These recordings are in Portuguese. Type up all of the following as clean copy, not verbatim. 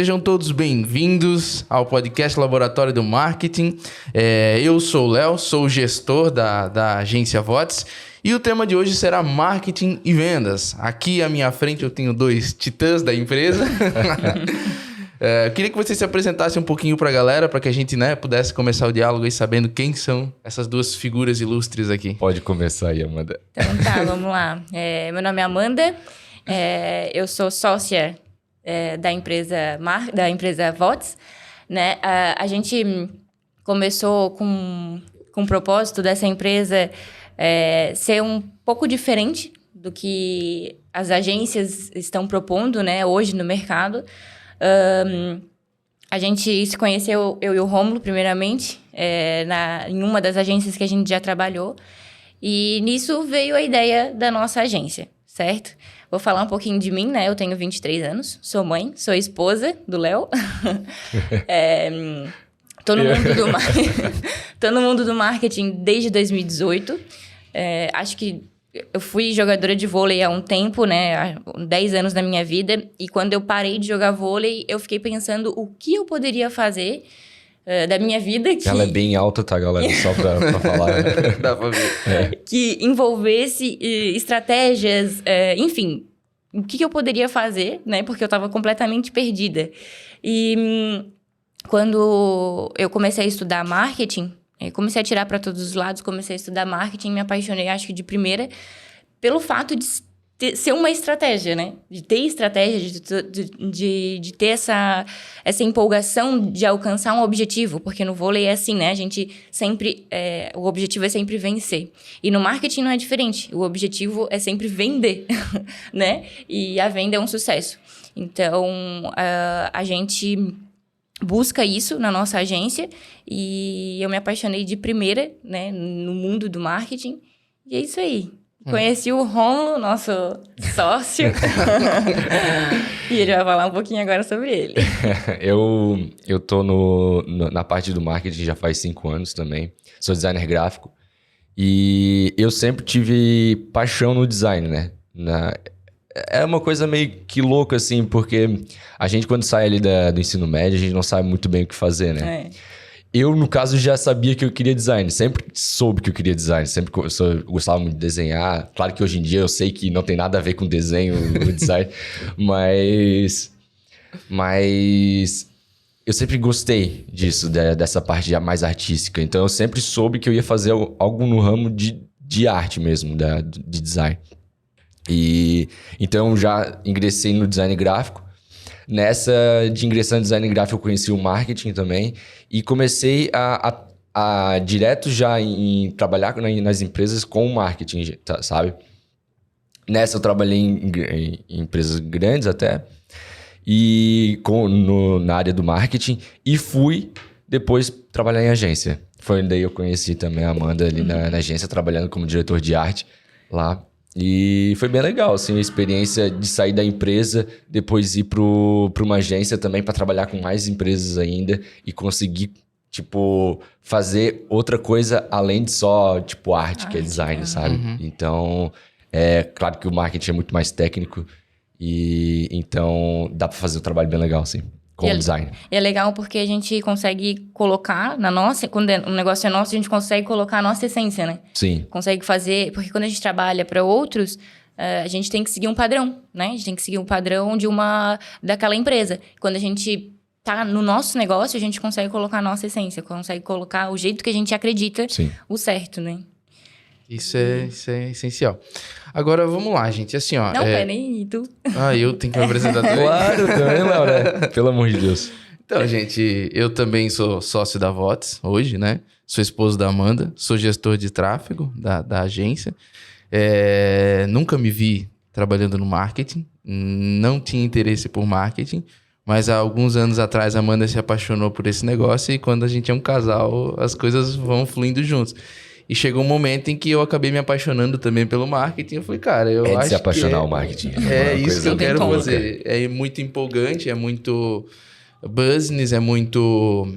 Sejam todos bem-vindos ao podcast Laboratório do Marketing. Eu sou o Léo, sou o gestor da agência VOTS e o tema de hoje será marketing e vendas. Aqui à minha frente eu tenho dois titãs da empresa. Eu queria que vocês se apresentassem um pouquinho para a galera, para que a gente pudesse começar o diálogo aí sabendo quem são essas duas figuras ilustres aqui. Pode começar aí, Amanda. Então tá, vamos lá. Meu nome é Amanda, eu sou sócia da empresa VOTS, né? A gente começou com o propósito dessa empresa ser um pouco diferente do que as agências estão propondo, né, hoje no mercado. A gente se conheceu, eu e o Rômulo, primeiramente, em uma das agências que a gente já trabalhou. E nisso veio a ideia da nossa agência, certo? Vou falar um pouquinho de mim, né? Eu tenho 23 anos, sou mãe, sou esposa do Léo. Tô no mundo do marketing desde 2018. Acho que eu fui jogadora de vôlei há um tempo, né? Há 10 anos da minha vida. E quando eu parei de jogar vôlei, eu fiquei pensando o que eu poderia fazer da minha vida. Ela é bem alta, tá, galera? Só pra falar. Dá pra ver. Que envolvesse estratégias, enfim, o que eu poderia fazer, né? Porque eu estava completamente perdida. E quando eu comecei a estudar marketing, comecei a tirar para todos os lados, comecei a estudar marketing, me apaixonei, acho que de primeira, pelo fato de ser uma estratégia, né? De ter estratégia, de ter essa empolgação de alcançar um objetivo. Porque no vôlei é assim, né? A gente sempre... o objetivo é sempre vencer. E no marketing não é diferente. O objetivo é sempre vender, né? E a venda é um sucesso. Então, a gente busca isso na nossa agência. E eu me apaixonei de primeira, né? No mundo do marketing. E é isso aí. Conheci o Rômulo, nosso sócio. E ele vai falar um pouquinho agora sobre ele. Eu tô na parte do marketing já faz 5 anos também. Sou designer gráfico. E eu sempre tive paixão no design, né? É uma coisa meio que louca, assim, porque a gente, quando sai ali do ensino médio, a gente não sabe muito bem o que fazer, né? Eu, no caso, já sabia que eu queria design. Sempre soube que eu queria design. Sempre gostava muito de desenhar. Claro que hoje em dia eu sei que não tem nada a ver com desenho, o design. Mas eu sempre gostei disso, dessa parte mais artística. Então, eu sempre soube que eu ia fazer algo no ramo de arte mesmo, de design. E então, já ingressei no design gráfico. Nessa de ingressar no design gráfico, eu conheci o marketing também e comecei a direto já em trabalhar nas empresas com o marketing, sabe? Nessa eu trabalhei em empresas grandes até, e na área do marketing, e fui depois trabalhar em agência. Foi daí eu conheci também a Amanda ali na agência, trabalhando como diretor de arte lá. E foi bem legal, assim, a experiência de sair da empresa, depois ir para uma agência também para trabalhar com mais empresas ainda e conseguir, tipo, fazer outra coisa além de só, tipo, arte, que é design, sabe? Então, claro que o marketing é muito mais técnico e então dá para fazer um trabalho bem legal, assim. Com o design. E é legal porque a gente consegue colocar quando o negócio é nosso, a gente consegue colocar a nossa essência, né? Sim. Consegue fazer, porque quando a gente trabalha para outros, a gente tem que seguir um padrão, né? A gente tem que seguir um padrão daquela empresa. Quando a gente tá no nosso negócio, a gente consegue colocar a nossa essência, consegue colocar o jeito que a gente acredita, o certo, né? Isso é essencial. Agora, vamos lá, gente. Assim, ó... Não, nem tu. Eu tenho que me apresentar também. Claro, também, Laura. Pelo amor de Deus. Então, gente, eu também sou sócio da VOTS hoje, né? Sou esposo da Amanda, sou gestor de tráfego da agência. Nunca me vi trabalhando no marketing, não tinha interesse por marketing, mas há alguns anos atrás a Amanda se apaixonou por esse negócio e quando a gente é um casal, as coisas vão fluindo juntos. E chegou um momento em que eu acabei me apaixonando também pelo marketing. Eu falei, cara, eu acho se apaixonar o marketing. É isso que eu quero fazer. É muito empolgante, é muito business, é muito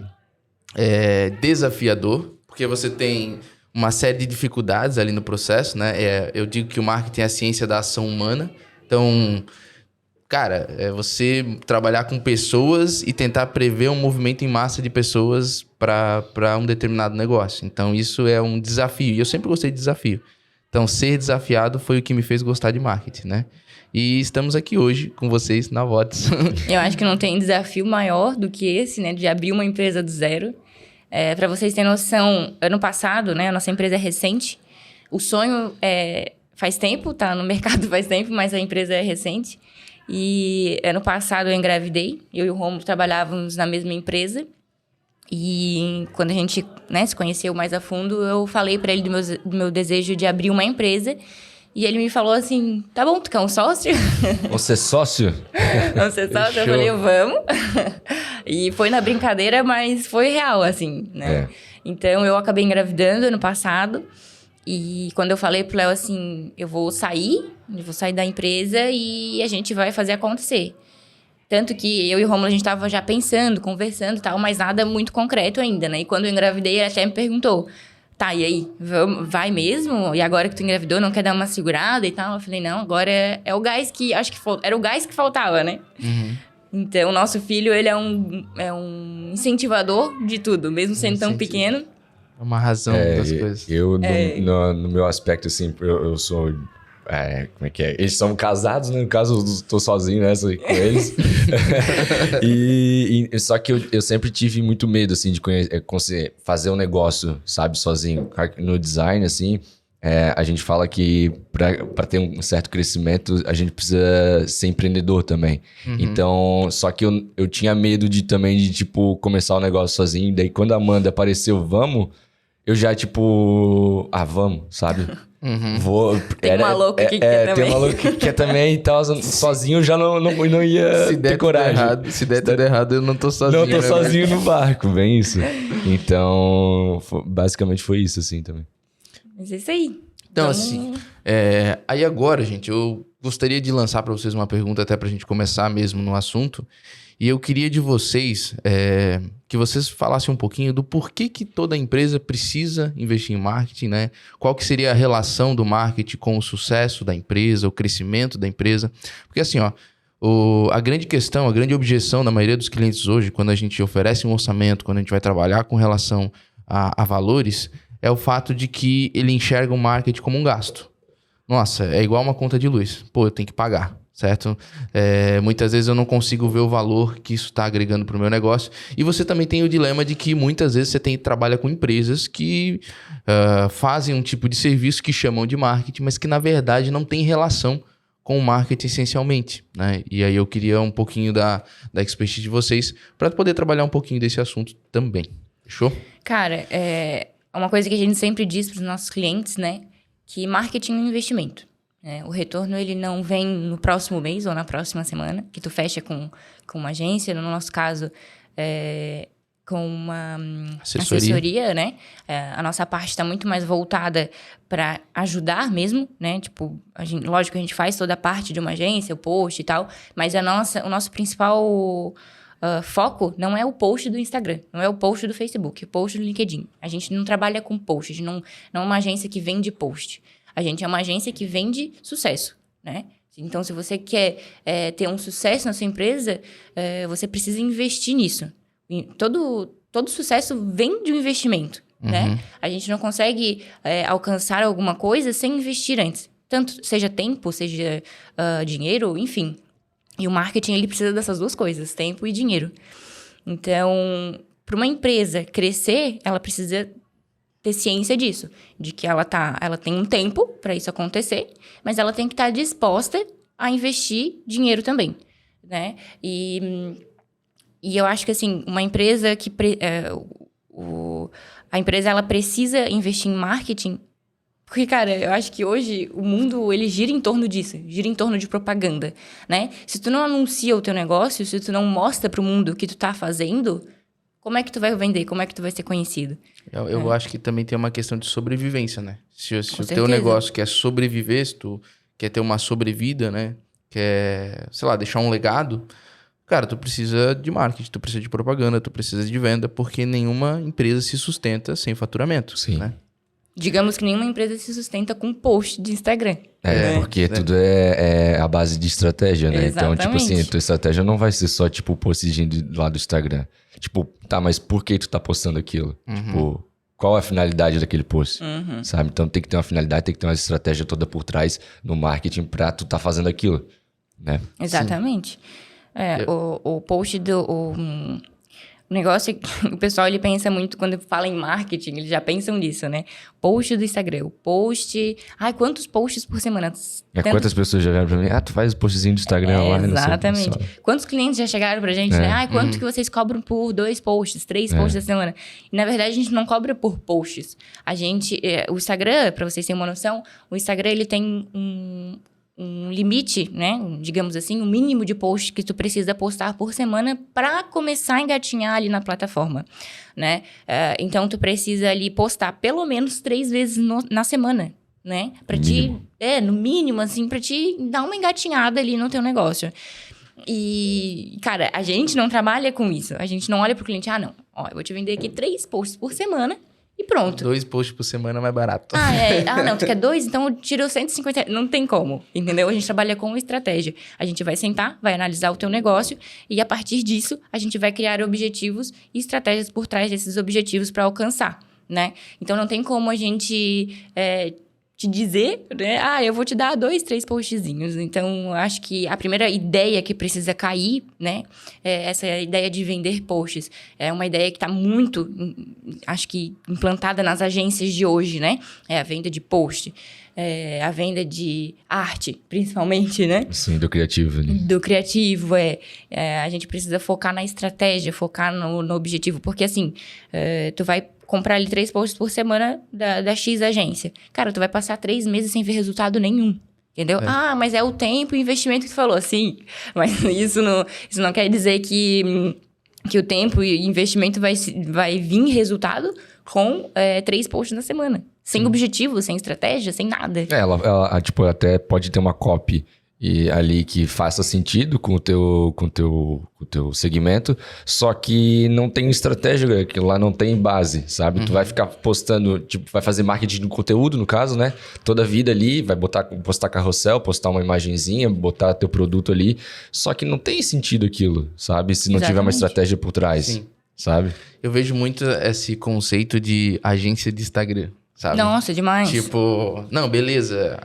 desafiador, porque você tem uma série de dificuldades ali no processo, né? Eu digo que o marketing é a ciência da ação humana. Então, cara, é você trabalhar com pessoas e tentar prever um movimento em massa de pessoas para um determinado negócio. Então, isso é um desafio. E eu sempre gostei de desafio. Então, ser desafiado foi o que me fez gostar de marketing, né? E estamos aqui hoje com vocês na Votes. Eu acho que não tem desafio maior do que esse, né? De abrir uma empresa do zero. Para vocês terem noção, ano passado, né? A nossa empresa é recente. O sonho faz tempo, tá no mercado faz tempo, mas a empresa é recente. E ano passado eu engravidei. Eu e o Rômulo trabalhávamos na mesma empresa. E quando a gente, né, se conheceu mais a fundo, eu falei para ele do meu desejo de abrir uma empresa. E ele me falou assim, tá bom, tu quer um sócio? Você é sócio? Vamos ser sócio? Eu falei, vamos. E foi na brincadeira, mas foi real, assim, né? Então, eu acabei engravidando ano passado. E quando eu falei pro Léo assim, eu vou sair da empresa e a gente vai fazer acontecer. Tanto que eu e o Rômulo, a gente tava já pensando, conversando e tal, mas nada muito concreto ainda, né? E quando eu engravidei, ele até me perguntou, tá, e aí, vai mesmo? E agora que tu engravidou, não quer dar uma segurada e tal? Eu falei, não, agora é o gás que, acho que era o gás que faltava, né? Uhum. Então, o nosso filho, ele é um incentivador de tudo, mesmo sendo tão pequeno. É uma razão das coisas. Eu, no meu aspecto, assim, eu sou... como é que é? Eles são casados, né? No caso, eu tô sozinho nessa com eles. Só que eu sempre tive muito medo, assim, de fazer um negócio, sabe, sozinho. No design, assim, a gente fala que para ter um certo crescimento, a gente precisa ser empreendedor também. Uhum. Então, só que eu tinha medo de tipo, começar o negócio sozinho. Daí, quando a Amanda apareceu, vamos... Eu já, tipo... vamos, sabe? Uhum. Tem um maluco aqui que quer também. Tem um maluco que quer também e tal. Sozinho eu já não ia ter coragem. Se der tudo errado, eu não tô sozinho. Não tô sozinho no barco, bem isso. Então, basicamente foi isso, assim, também. Mas é isso aí. Então, assim... aí agora, gente, eu gostaria de lançar para vocês uma pergunta até pra gente começar mesmo no assunto. E eu queria de vocês que vocês falassem um pouquinho do porquê que toda empresa precisa investir em marketing, né? Qual que seria a relação do marketing com o sucesso da empresa, o crescimento da empresa. Porque assim, a grande questão, a grande objeção da maioria dos clientes hoje, quando a gente oferece um orçamento, quando a gente vai trabalhar com relação a valores, é o fato de que ele enxerga o marketing como um gasto. Nossa, é igual uma conta de luz. Pô, eu tenho que pagar. Certo? Muitas vezes eu não consigo ver o valor que isso está agregando para o meu negócio. E você também tem o dilema de que muitas vezes você trabalha com empresas que fazem um tipo de serviço que chamam de marketing, mas que na verdade não tem relação com o marketing essencialmente, né? E aí eu queria um pouquinho da expertise de vocês para poder trabalhar um pouquinho desse assunto também. Fechou? Cara, uma coisa que a gente sempre diz para os nossos clientes, né? Que marketing é um investimento. O retorno, ele não vem no próximo mês ou na próxima semana, que tu fecha com uma agência, no nosso caso, com uma assessoria, né? A nossa parte está muito mais voltada para ajudar mesmo, né? Tipo, lógico que a gente faz toda a parte de uma agência, o post e tal, mas o nosso principal foco não é o post do Instagram, não é o post do Facebook, é o post do LinkedIn. A gente não trabalha com post, a gente não é uma agência que vende post. A gente é uma agência que vende sucesso, né? Então, se você quer ter um sucesso na sua empresa, você precisa investir nisso. Todo sucesso vem de um investimento, né? A gente não consegue alcançar alguma coisa sem investir antes. Tanto seja tempo, seja dinheiro, enfim. E o marketing, ele precisa dessas duas coisas, tempo e dinheiro. Então, para uma empresa crescer, ela precisa ter ciência disso, de que ela tem um tempo para isso acontecer, mas ela tem que estar disposta a investir dinheiro também, né? E eu acho que, assim, uma empresa a empresa, ela precisa investir em marketing, porque, cara, eu acho que hoje o mundo, ele gira em torno disso, gira em torno de propaganda, né? Se tu não anuncia o teu negócio, se tu não mostra para o mundo o que tu tá fazendo, como é que tu vai vender? Como é que tu vai ser conhecido? Eu acho que também tem uma questão de sobrevivência, né? Se o teu negócio quer sobreviver, se tu quer ter uma sobrevida, né? Quer, sei lá, deixar um legado, cara, tu precisa de marketing, tu precisa de propaganda, tu precisa de venda, porque nenhuma empresa se sustenta sem faturamento. Sim. Né? Digamos que nenhuma empresa se sustenta com post de Instagram. Porque tudo é a base de estratégia, né? Exatamente. Então, tipo assim, a tua estratégia não vai ser só, tipo, o postzinho lá do Instagram. Tipo, tá, mas por que tu tá postando aquilo? Tipo, qual é a finalidade daquele post? Sabe? Então tem que ter uma finalidade, tem que ter uma estratégia toda por trás no marketing pra tu tá fazendo aquilo, né? Exatamente. O post o negócio é que o pessoal ele pensa muito quando fala em marketing, eles já pensam nisso, né? Post do Instagram, o post... Ai, quantos posts por semana? Quantas pessoas já vieram pra mim? Tu faz postzinho do Instagram lá, né? Exatamente. Quantos clientes já chegaram pra gente, né? Ai, quanto que vocês cobram por 2 posts, 3 posts da semana? E, na verdade, a gente não cobra por posts. A gente... o Instagram, pra vocês terem uma noção, o Instagram, ele tem um limite, né? Digamos assim, um mínimo de posts que tu precisa postar por semana para começar a engatinhar ali na plataforma, né? Então, tu precisa ali postar pelo menos 3 vezes na semana, né? Para ti, no mínimo, assim, para te dar uma engatinhada ali no teu negócio. E, cara, a gente não trabalha com isso. A gente não olha pro cliente, não, ó, eu vou te vender aqui 3 posts por semana. E pronto. 2 posts por semana é mais barato. Não, tu quer 2? Então eu tiro 150. Não tem como, entendeu? A gente trabalha com estratégia. A gente vai sentar, vai analisar o teu negócio e a partir disso a gente vai criar objetivos e estratégias por trás desses objetivos para alcançar, né? Então não tem como a gente te dizer, né? Eu vou te dar 2, 3 postzinhos. Então, acho que a primeira ideia que precisa cair, né? É essa ideia de vender posts. É uma ideia que está muito, acho que, implantada nas agências de hoje, né? É a venda de post. A venda de arte, principalmente, né? Sim, do criativo. Né? Do criativo, a gente precisa focar na estratégia, focar no objetivo. Porque, assim, tu vai comprar ali 3 posts por semana da X agência. Cara, tu vai passar 3 meses sem ver resultado nenhum. Entendeu? Mas é o tempo e o investimento que tu falou. Sim, mas isso não quer dizer que o tempo e o investimento vai vir resultado com 3 posts na semana. Sem objetivo, sem estratégia, sem nada. Ela tipo, até pode ter uma copy ali que faça sentido com o teu segmento, só que não tem estratégia, que lá não tem base, sabe? Tu vai ficar postando, tipo, vai fazer marketing de conteúdo, no caso, né? Toda a vida ali, vai postar carrossel, postar uma imagenzinha, botar teu produto ali, só que não tem sentido aquilo, sabe? Se não tiver uma estratégia por trás, Sim. sabe? Eu vejo muito esse conceito de agência de Instagram. Sabe? Nossa, demais. Tipo, não, beleza.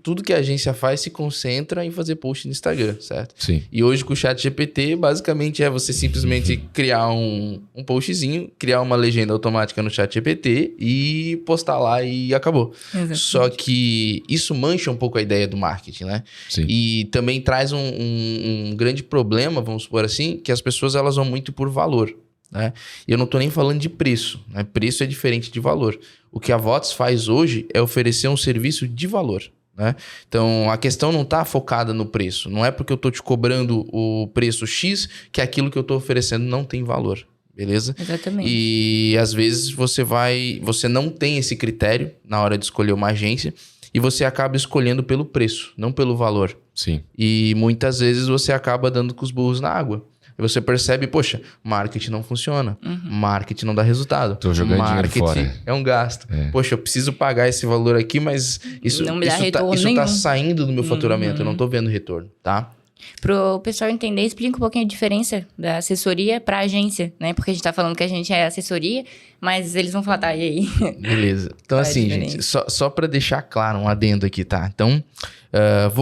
Tudo que a agência faz se concentra em fazer post no Instagram, certo? Sim. E hoje com o ChatGPT, basicamente é você simplesmente criar um postzinho, criar uma legenda automática no ChatGPT e postar lá e acabou. Exatamente. Só que isso mancha um pouco a ideia do marketing, né? Sim. E também traz um grande problema, vamos supor assim, que as pessoas elas vão muito por valor. Né? E eu não estou nem falando de preço, né? Preço é diferente de valor. O que a Votis faz hoje é oferecer um serviço de valor, né? Então, a questão não está focada no preço. Não é porque eu estou te cobrando o preço X que aquilo que eu estou oferecendo não tem valor, beleza? Exatamente. E às vezes você não tem esse critério na hora de escolher uma agência e você acaba escolhendo pelo preço, não pelo valor. Sim. E muitas vezes você acaba dando com os burros na água. E você percebe, poxa, marketing não funciona. Marketing não dá resultado. Tô jogando marketing dinheiro fora. É um gasto. Poxa, eu preciso pagar esse valor aqui, mas isso não me dá retorno tá nenhum. saindo do meu faturamento. Eu não tô vendo retorno, tá? Pro pessoal entender, explica um pouquinho a diferença da assessoria para agência, né? Porque a gente tá falando que a gente é assessoria, mas eles vão falar, tá, e aí? Beleza. Então, assim, gente, só para deixar claro um adendo aqui, tá? Então,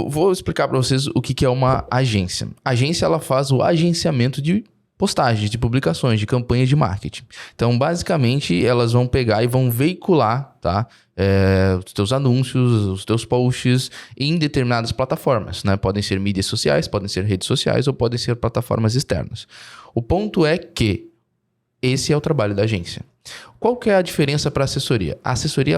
vou explicar para vocês o que é uma agência. A agência, ela faz o agenciamento de postagens, de publicações, de campanhas de marketing. Então, basicamente, elas vão pegar e vão veicular, tá? Os teus anúncios, os teus posts em determinadas plataformas, né? Podem ser mídias sociais, podem ser redes sociais ou podem ser plataformas externas. O ponto é que esse é o trabalho da agência. Qual que é a diferença para a assessoria? A assessoria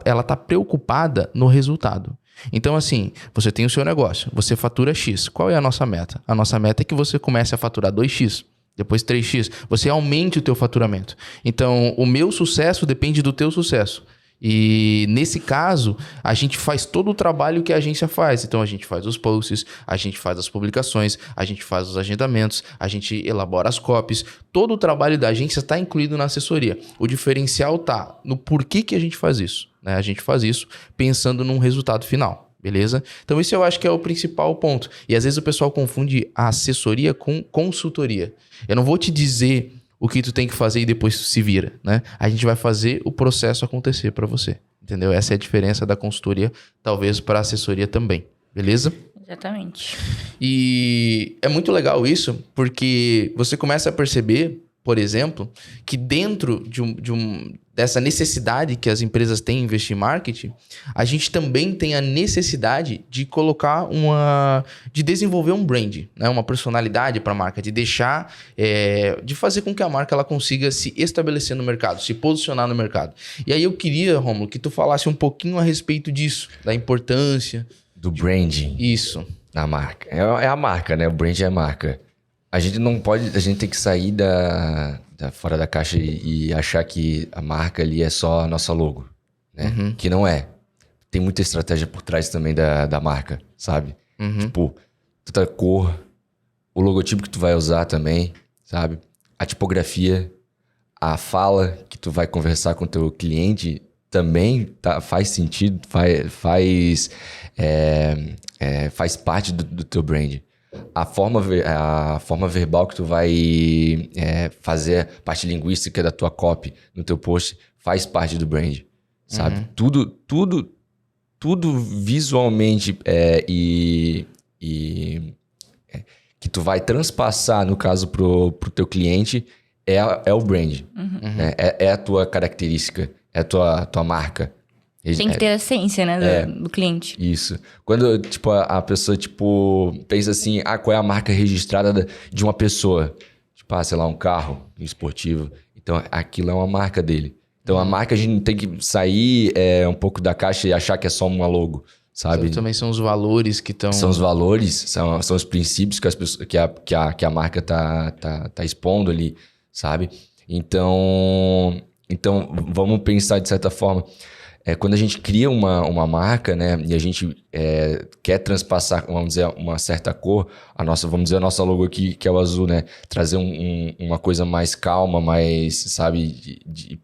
ela tá preocupada no resultado. Então, assim, você tem o seu negócio, você fatura X. Qual é a nossa meta? A nossa meta é que você comece a faturar 2X, depois 3X. Você aumente o teu faturamento. Então, o meu sucesso depende do teu sucesso. E nesse caso, a gente faz todo o trabalho que a agência faz. Então a gente faz os posts, a gente faz as publicações, a gente faz os agendamentos, a gente elabora as copies. Todo o trabalho da agência está incluído na assessoria. O diferencial está no porquê que a gente faz isso, né? A gente faz isso pensando num resultado final. Beleza? Então esse eu acho que é o principal ponto. E às vezes o pessoal confunde a assessoria com consultoria. Eu não vou te dizer o que tu tem que fazer e depois tu se vira, né? A gente vai fazer o processo acontecer para você, entendeu? Essa é a diferença da consultoria, talvez para a assessoria também. Beleza? Exatamente. E é muito legal isso, porque você começa a perceber, por exemplo, que dentro dessa necessidade que as empresas têm em investir em marketing, a gente também tem a necessidade de colocar de desenvolver um brand, né? Uma personalidade para a marca, de deixar, de fazer com que a marca ela consiga se estabelecer no mercado, se posicionar no mercado. E aí eu queria, Rômulo, que tu falasse um pouquinho a respeito disso, da importância Do branding. Isso. Na marca. É a marca, né? O brand é a marca. A gente não pode... A gente tem que sair fora da caixa e achar que a marca ali é só a nossa logo, né? Uhum. Que não é. Tem muita estratégia por trás também da marca, sabe? Uhum. Tipo, toda cor, o logotipo que tu vai usar também, sabe? A tipografia, a fala que tu vai conversar com o teu cliente também faz sentido, faz parte do teu brand. A forma verbal que tu vai fazer, parte linguística da tua copy no teu post, faz parte do brand, sabe? Uhum. Tudo visualmente que tu vai transpassar, no caso, pro teu cliente, é o brand. Né? É a tua característica, é a tua marca. Tem que ter a essência, né, do cliente. Isso. Quando, tipo, a pessoa, tipo, pensa assim, qual é a marca registrada de uma pessoa? Tipo, sei lá, um carro esportivo. Então, aquilo é uma marca dele. Então, a marca a gente não tem que sair um pouco da caixa e achar que é só uma logo, sabe? Então, também são os valores que estão... São os valores, são os princípios que, as pessoas, que a marca tá expondo ali, sabe? Então, vamos pensar de certa forma... quando a gente cria uma marca, né, e a gente quer transpassar, vamos dizer, uma certa cor, vamos dizer, a nossa logo aqui, que é o azul, né, trazer uma coisa mais calma, mais, sabe, de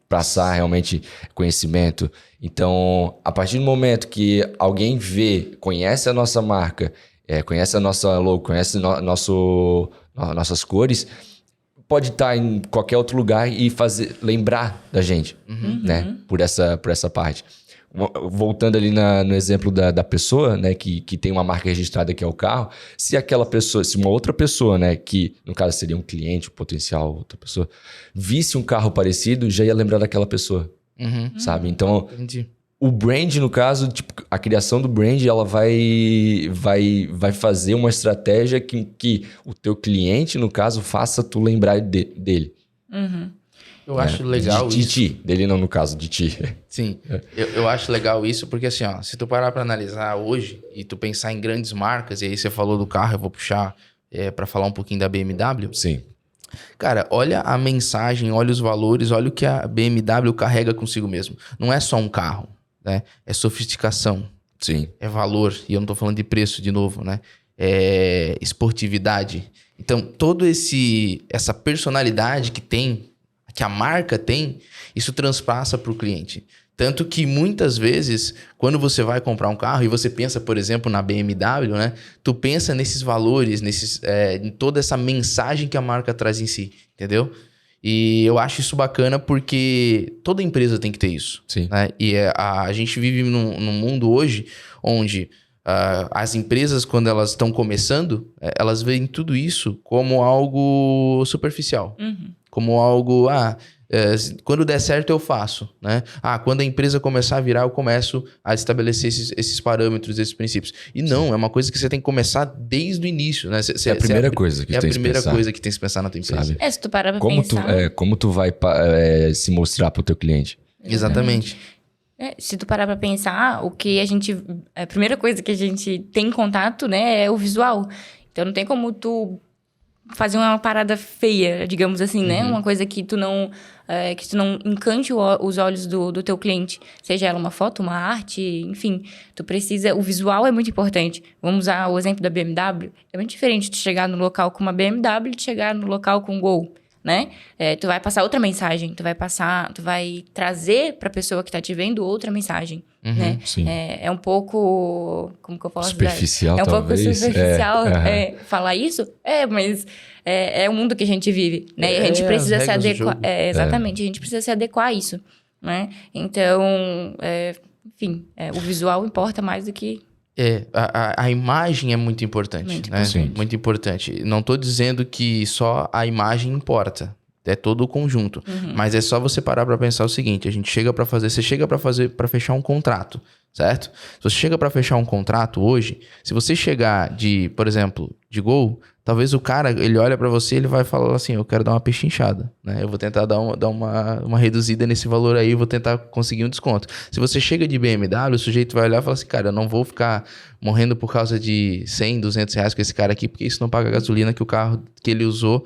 passar realmente conhecimento. Então, a partir do momento que alguém conhece a nossa marca, conhece a nossa logo, conhece nossas cores, pode estar em qualquer outro lugar e lembrar da gente, né? Por essa parte. Voltando ali no exemplo da pessoa, né? Que tem uma marca registrada que é o carro. Se uma outra pessoa, né? Que no caso seria um cliente, um potencial outra pessoa, visse um carro parecido, já ia lembrar daquela pessoa, sabe? Então, Entendi. o brand, no caso, tipo, a criação do brand, ela vai fazer uma estratégia que o teu cliente, no caso, faça tu lembrar dele. Eu acho legal de isso. ti. Dele não, no caso, de ti. Sim, eu acho legal isso porque assim, ó, se tu parar pra analisar hoje e tu pensar em grandes marcas, e aí você falou do carro, eu vou puxar pra falar um pouquinho da BMW. Sim. Cara, olha a mensagem, olha os valores, olha o que a BMW carrega consigo mesmo. Não é só um carro, né? É sofisticação, Sim. é valor, e eu não tô falando de preço de novo, né? É esportividade. Então, essa personalidade que a marca tem, isso transpassa para o cliente. Tanto que muitas vezes, quando você vai comprar um carro e você pensa, por exemplo, na BMW, né? Tu pensa nesses valores, em toda essa mensagem que a marca traz em si, entendeu? E eu acho isso bacana porque toda empresa tem que ter isso. Sim. Né? E a gente vive num mundo hoje onde as empresas, quando elas estão começando, elas veem tudo isso como algo superficial. Como algo, quando der certo eu faço, né? Quando a empresa começar a virar, eu começo a estabelecer esses parâmetros, esses princípios. E não, é uma coisa que você tem que começar desde o início, né? É a primeira coisa que tem que pensar. É a primeira coisa que tem que pensar na tua empresa. Sabe? Se tu parar pra pensar... Como tu vai se mostrar pro teu cliente? Exatamente. Se tu parar pra pensar, a primeira coisa que a gente tem contato, né, é o visual. Então não tem como tu fazer uma parada feia, digamos assim, né? Uma coisa que tu não encante os olhos do teu cliente. Seja ela uma foto, uma arte, enfim. Tu precisa... O visual é muito importante. Vamos usar o exemplo da BMW. É muito diferente de chegar no local com uma BMW e de chegar no local com um Gol, né? Tu vai passar outra mensagem. Tu vai trazer pra pessoa que tá te vendo outra mensagem, né? Sim. É um pouco... Como que eu posso superficial, dizer? É um pouco talvez. superficial falar isso. Mas é o mundo que a gente vive, né? E a gente precisa se adequar... exatamente. A gente precisa se adequar a isso, né? Então, enfim, o visual importa mais do que... A imagem é muito importante, Muito né? importante. Muito importante. Não tô dizendo que só a imagem importa. É todo o conjunto. Mas é só você parar pra pensar o seguinte: você chega pra fechar um contrato, certo? Se você chega pra fechar um contrato hoje, se você chegar por exemplo, de Gol, talvez o cara, ele olha pra você e ele vai falar assim: eu quero dar uma pechinchada, né? Eu vou tentar dar uma reduzida nesse valor aí, vou tentar conseguir um desconto. Se você chega de BMW, o sujeito vai olhar e falar assim: cara, eu não vou ficar morrendo por causa de 100, 200 reais com esse cara aqui, porque isso não paga a gasolina que o carro que ele usou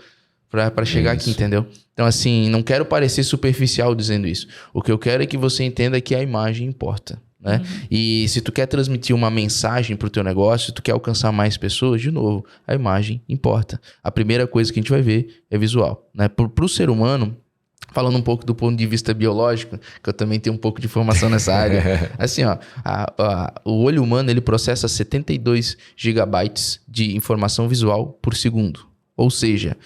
pra chegar aqui, entendeu? Então, assim, não quero parecer superficial dizendo isso. O que eu quero é que você entenda que a imagem importa, né? E se tu quer transmitir uma mensagem pro teu negócio, se tu quer alcançar mais pessoas, de novo, a imagem importa. A primeira coisa que a gente vai ver é visual, né? Pro ser humano, falando um pouco do ponto de vista biológico, que eu também tenho um pouco de formação nessa área. Assim, ó, o olho humano, ele processa 72 gigabytes de informação visual por segundo. Ou seja,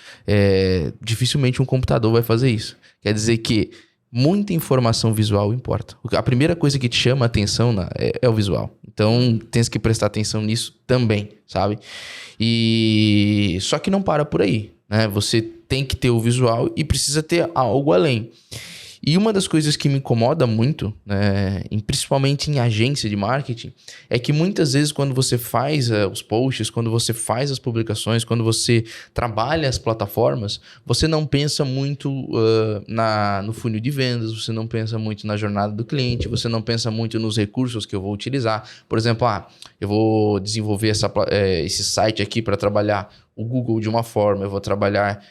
dificilmente um computador vai fazer isso. Quer dizer que muita informação visual importa. A primeira coisa que te chama a atenção é o visual. Então, tens que prestar atenção nisso também, sabe? E só que não para por aí, né? Você tem que ter o visual e precisa ter algo além. E uma das coisas que me incomoda muito, né, principalmente em agência de marketing, é que muitas vezes quando você faz os posts, quando você faz as publicações, quando você trabalha as plataformas, você não pensa muito no funil de vendas, você não pensa muito na jornada do cliente, você não pensa muito nos recursos que eu vou utilizar. Por exemplo, eu vou desenvolver esse site aqui para trabalhar o Google de uma forma, eu vou trabalhar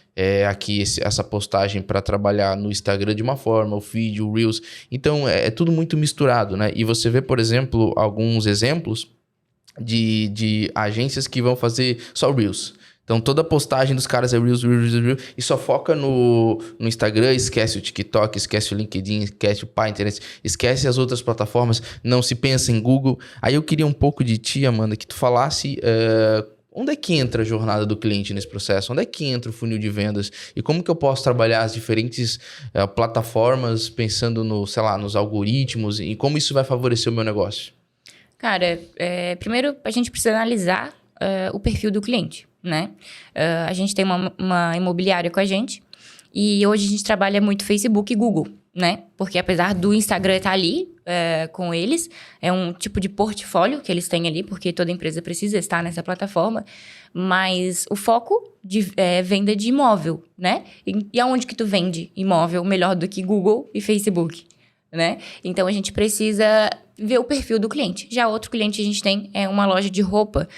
aqui essa postagem para trabalhar no Instagram de uma forma, o feed, o Reels. Então, é tudo muito misturado, né? E você vê, por exemplo, alguns exemplos de agências que vão fazer só Reels. Então, toda postagem dos caras é Reels, e só foca no Instagram, esquece o TikTok, esquece o LinkedIn, esquece o Pinterest, esquece as outras plataformas, não se pensa em Google. Aí eu queria um pouco de ti, Amanda, que tu falasse... onde é que entra a jornada do cliente nesse processo? Onde é que entra o funil de vendas? E como que eu posso trabalhar as diferentes plataformas pensando nos algoritmos e como isso vai favorecer o meu negócio? Cara, primeiro a gente precisa analisar o perfil do cliente, né? A gente tem uma imobiliária com a gente e hoje a gente trabalha muito Facebook e Google, né? Porque apesar do Instagram estar ali com eles, é um tipo de portfólio que eles têm ali, porque toda empresa precisa estar nessa plataforma, mas o foco é venda de imóvel, né? E aonde que tu vende imóvel melhor do que Google e Facebook, né? Então, a gente precisa ver o perfil do cliente. Já outro cliente que a gente tem é uma loja de roupa.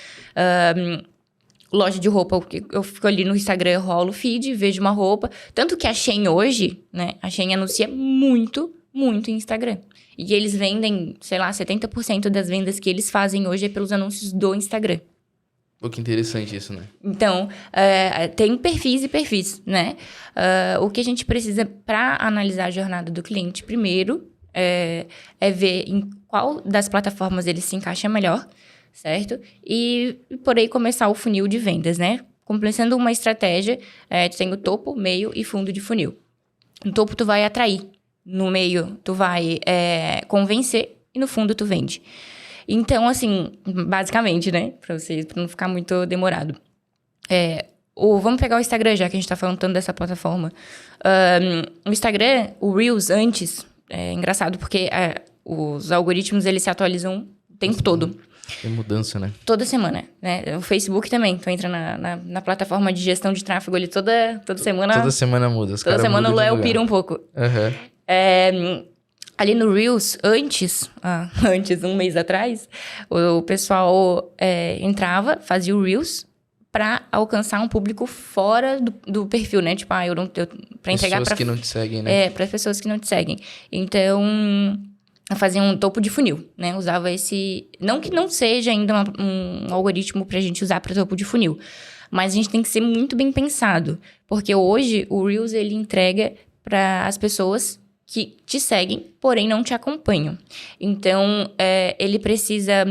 Loja de roupa, eu fico ali no Instagram, eu rolo o feed, vejo uma roupa. Tanto que a Shein hoje, né? A Shein anuncia muito em Instagram. E eles vendem, 70% das vendas que eles fazem hoje é pelos anúncios do Instagram. Pô, que interessante isso, né? Então, tem perfis e perfis, né? O que a gente precisa para analisar a jornada do cliente, primeiro, é ver em qual das plataformas ele se encaixa melhor, certo? E por aí começar o funil de vendas, né? Completando uma estratégia, tu tem o topo, meio e fundo de funil. No topo, tu vai atrair. No meio, tu vai convencer. E no fundo, tu vende. Então, assim, basicamente, né? Pra não ficar muito demorado. Vamos pegar o Instagram, já que a gente tá falando tanto dessa plataforma. O Instagram, o Reels, antes... É engraçado, porque os algoritmos, eles se atualizam o tempo todo. Tem mudança, né? Toda semana, né? O Facebook também. Tu entra na plataforma de gestão de tráfego ali toda semana. Toda semana muda. Toda semana o Léo pira um pouco. Uhum. Ali no Reels, antes, um mês atrás, o pessoal entrava, fazia o Reels para alcançar um público fora do perfil, né? Tipo, para entregar Pessoas que não te seguem, né? para pessoas que não te seguem. Então, eu fazia um topo de funil, né? Usava esse... Não que não seja ainda um algoritmo pra gente usar para topo de funil, mas a gente tem que ser muito bem pensado, porque hoje o Reels, ele entrega para as pessoas que te seguem, porém não te acompanham. Então, ele precisa...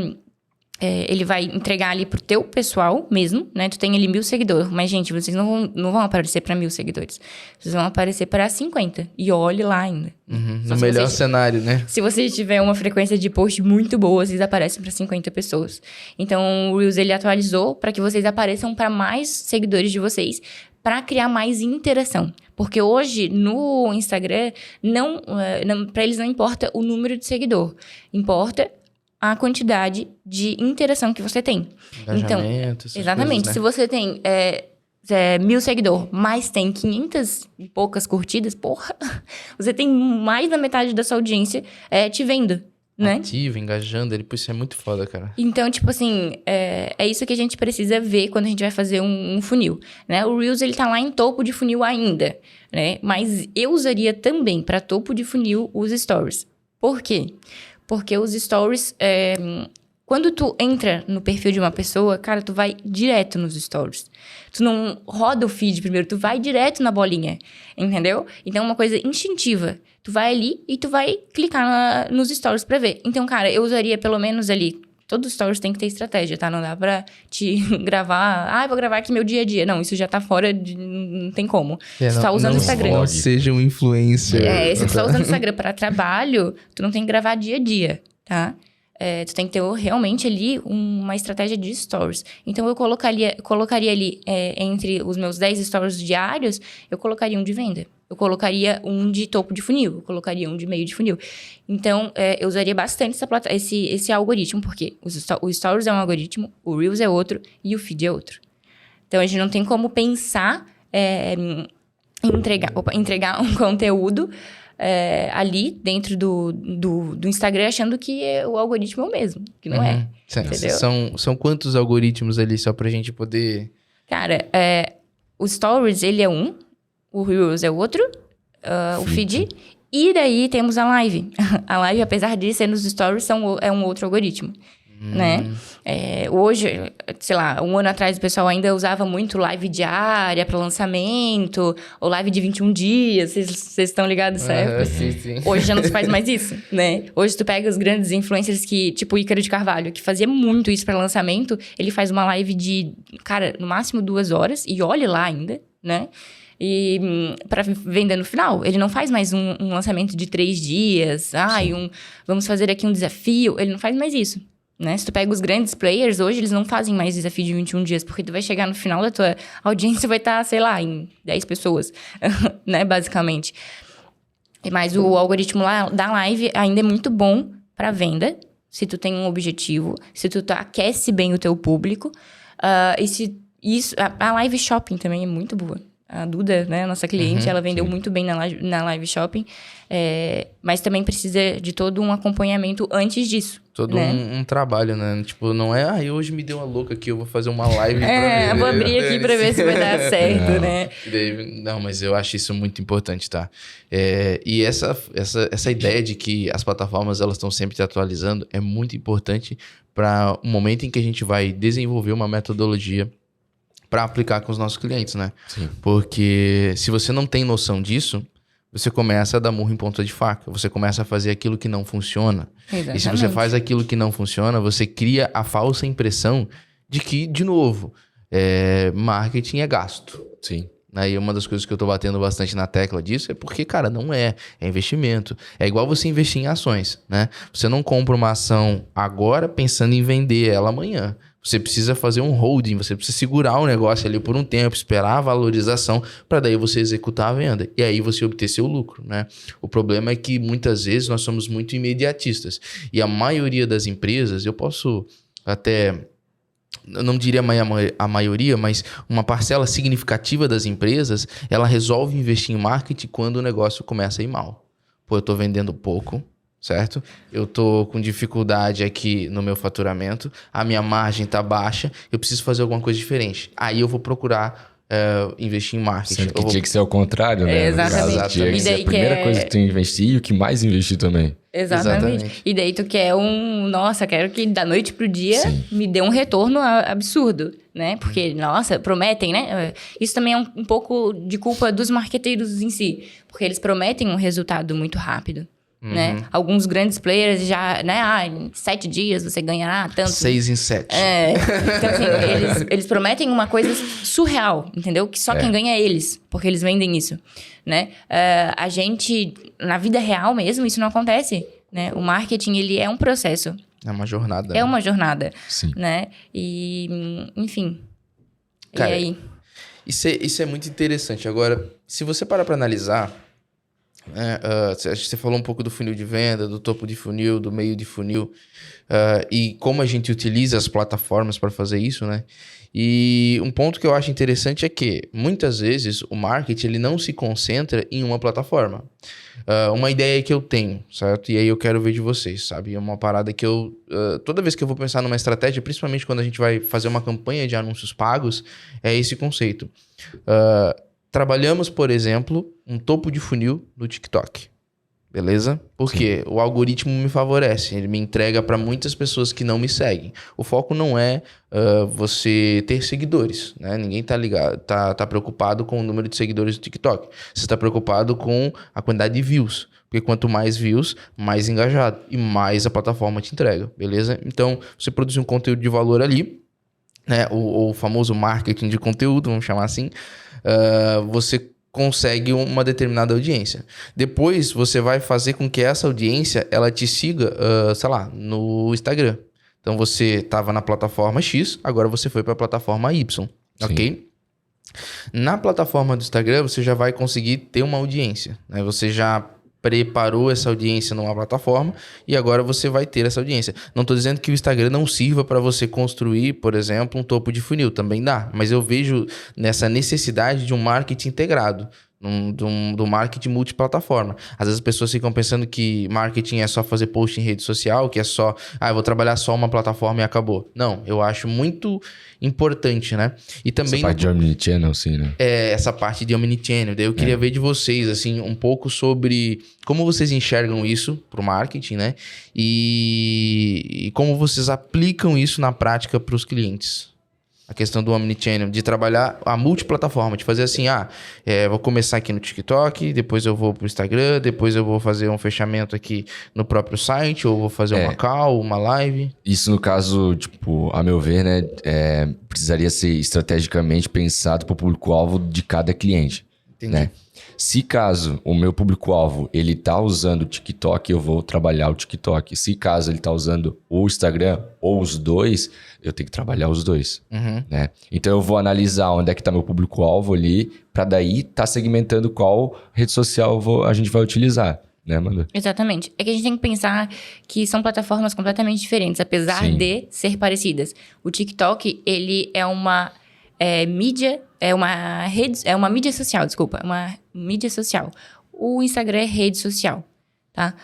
ele vai entregar ali pro teu pessoal mesmo, né? Tu tem ali 1.000 seguidores. Mas, gente, vocês não vão aparecer para 1.000 seguidores. Vocês vão aparecer para 50. E olhe lá ainda. No melhor cenário, né? Se você tiver uma frequência de post muito boa, vocês aparecem para 50 pessoas. Então, o Reels, ele atualizou para que vocês apareçam para mais seguidores de vocês, para criar mais interação. Porque hoje, no Instagram, para eles não importa o número de seguidor. Importa a quantidade de interação que você tem. Então, exatamente. Coisas, né? Se você tem 1.000 seguidores, mas tem 500 e poucas curtidas, porra, você tem mais da metade da sua audiência te vendo, né? Ativo, engajando, isso é muito foda, cara. Então, tipo assim, é isso que a gente precisa ver quando a gente vai fazer um funil, né? O Reels, ele tá lá em topo de funil ainda, né? Mas eu usaria também para topo de funil os Stories. Por quê? Porque os Stories, quando tu entra no perfil de uma pessoa, cara, tu vai direto nos Stories. Tu não roda o feed primeiro, tu vai direto na bolinha, entendeu? Então, é uma coisa instintiva. Tu vai ali e tu vai clicar nos Stories pra ver. Então, cara, eu usaria pelo menos ali... Todos os Stories tem que ter estratégia, tá? Não dá pra te gravar... eu vou gravar aqui meu dia a dia. Não, isso já tá fora de... Não tem como. Tu tá usando o Instagram. Não seja um influencer. Se tu tá usando o Instagram pra trabalho, tu não tem que gravar dia a dia, tá? Tu tem que ter realmente ali uma estratégia de stories. Então, eu colocaria ali, entre os meus 10 stories diários, eu colocaria um de venda. Eu colocaria um de topo de funil. Eu colocaria um de meio de funil. Então, eu usaria bastante esse algoritmo, porque o Stories é um algoritmo, o Reels é outro e o Feed é outro. Então, a gente não tem como pensar em entregar um conteúdo ali dentro do Instagram, achando que o algoritmo é o mesmo, que não é. Entendeu? São quantos algoritmos ali, só pra gente poder... Cara, o Stories, ele é um, o Reels é outro, o Feed, e daí temos a Live. A Live, apesar de ser nos Stories, é um outro algoritmo, né? Hoje, sei lá, um ano atrás o pessoal ainda usava muito live diária para lançamento, ou live de 21 dias, vocês estão ligados nessa época? Sim. Hoje já não se faz mais isso, né? Hoje tu pega os grandes influencers tipo o Ícaro de Carvalho, que fazia muito isso para lançamento, ele faz uma live de, cara, no máximo 2 horas, e olhe lá ainda, né? E para vender no final, ele não faz mais um lançamento de 3 dias, vamos fazer aqui um desafio, ele não faz mais isso. Né? Se tu pega os grandes players, hoje eles não fazem mais desafio de 21 dias, porque tu vai chegar no final da tua audiência, vai estar, sei lá, em 10 pessoas, né, basicamente. Mas o algoritmo lá da live ainda é muito bom para venda, se tu tem um objetivo, se tu aquece bem o teu público, a live shopping também é muito boa. A Duda, né, nossa cliente, ela vendeu muito bem na live shopping, mas também precisa de todo um acompanhamento antes disso. Todo né? um trabalho, né? Tipo, não é, hoje me deu uma louca aqui, eu vou fazer uma live pra ver. Vou abrir aqui pra ver se vai dar certo, né? Não, mas eu acho isso muito importante, tá? E essa ideia de que as plataformas, elas estão sempre te atualizando, é muito importante para o momento em que a gente vai desenvolver uma metodologia para aplicar com os nossos clientes, né? Sim. Porque se você não tem noção disso, você começa a dar murro em ponta de faca. Você começa a fazer aquilo que não funciona. Exatamente. E se você faz aquilo que não funciona, você cria a falsa impressão de que, de novo, marketing é gasto. Sim. E uma das coisas que eu tô batendo bastante na tecla disso é porque, cara, não é investimento. É igual você investir em ações, né? Você não compra uma ação agora pensando em vender ela amanhã. Você precisa fazer um holding, você precisa segurar o negócio ali por um tempo, esperar a valorização para daí você executar a venda. E aí você obter seu lucro, né? O problema é que muitas vezes nós somos muito imediatistas. E a maioria das empresas, eu posso até... Eu não diria a maioria, mas uma parcela significativa das empresas, ela resolve investir em marketing quando o negócio começa a ir mal. Pô, eu tô vendendo pouco, certo? Eu tô com dificuldade aqui no meu faturamento, a minha margem tá baixa, eu preciso fazer alguma coisa diferente. Aí eu vou procurar investir em marketing. Sendo que tinha que ser ao contrário, né? Exatamente. Tinha que ser a primeira coisa que tu investir e o que mais investir também. Exatamente. E daí tu quer nossa, quero que da noite pro dia me dê um retorno absurdo, né? Porque, nossa, prometem, né? Isso também é um pouco de culpa dos marqueteiros em si, porque eles prometem um resultado muito rápido. Né? Alguns grandes players já, né? Em 7 dias você ganhará tanto. 6 em 7. Então, assim, eles prometem uma coisa surreal, entendeu? Que só quem ganha é eles, porque eles vendem isso, né? A gente, na vida real mesmo, isso não acontece, né? O marketing, ele é um processo. É uma jornada. É uma jornada, Sim. né? E, enfim. Cara, e aí? Isso é muito interessante. Agora, se você parar para analisar, você falou um pouco do funil de venda, do topo de funil, do meio de funil, e como a gente utiliza as plataformas para fazer isso, né? E um ponto que eu acho interessante é que, muitas vezes, o marketing ele não se concentra em uma plataforma. Uma ideia que eu tenho, certo? E aí eu quero ver de vocês, sabe? É uma parada que toda vez que eu vou pensar numa estratégia, principalmente quando a gente vai fazer uma campanha de anúncios pagos, é esse conceito. Trabalhamos, por exemplo, um topo de funil no TikTok. Beleza? Porque o algoritmo me favorece. Ele me entrega para muitas pessoas que não me seguem. O foco não é você ter seguidores, né? Ninguém tá preocupado com o número de seguidores do TikTok. Você está preocupado com a quantidade de views. Porque quanto mais views, mais engajado. E mais a plataforma te entrega. Beleza? Então, você produz um conteúdo de valor ali, né? O famoso marketing de conteúdo, vamos chamar assim. Você consegue uma determinada audiência. Depois, você vai fazer com que essa audiência, ela te siga, sei lá, no Instagram. Então, você estava na plataforma X, agora você foi para a plataforma Y, ok? Na plataforma do Instagram, você já vai conseguir ter uma audiência, né? Você já preparou essa audiência numa plataforma e agora você vai ter essa audiência. Não estou dizendo que o Instagram não sirva para você construir, por exemplo, um topo de funil. Também dá. Mas eu vejo nessa necessidade de um marketing integrado. Do marketing multiplataforma. Às vezes as pessoas ficam pensando que marketing é só fazer post em rede social, que é só, eu vou trabalhar só uma plataforma e acabou. Não, eu acho muito importante, né? E também... Essa parte de Omnichannel, sim, né? Essa parte de Omnichannel. Daí eu queria ver de vocês, assim, um pouco sobre como vocês enxergam isso pro marketing, né? E como vocês aplicam isso na prática para os clientes. A questão do Omnichannel, de trabalhar a multiplataforma, de fazer assim, vou começar aqui no TikTok, depois eu vou pro Instagram, depois eu vou fazer um fechamento aqui no próprio site, ou vou fazer uma call, uma live. Isso, no caso, tipo, a meu ver, né, precisaria ser estrategicamente pensado para o público-alvo de cada cliente. Entendi. Né? Se caso o meu público-alvo ele tá usando o TikTok, eu vou trabalhar o TikTok. Se caso ele tá usando o Instagram ou os dois, eu tenho que trabalhar os dois. Né? Então eu vou analisar onde é que tá meu público-alvo ali, para daí tá segmentando qual rede social a gente vai utilizar. Né, Amanda? Exatamente. É que a gente tem que pensar que são plataformas completamente diferentes, apesar de ser parecidas. O TikTok, ele é uma... mídia, é uma mídia social, desculpa, uma mídia social. O Instagram é rede social, tá?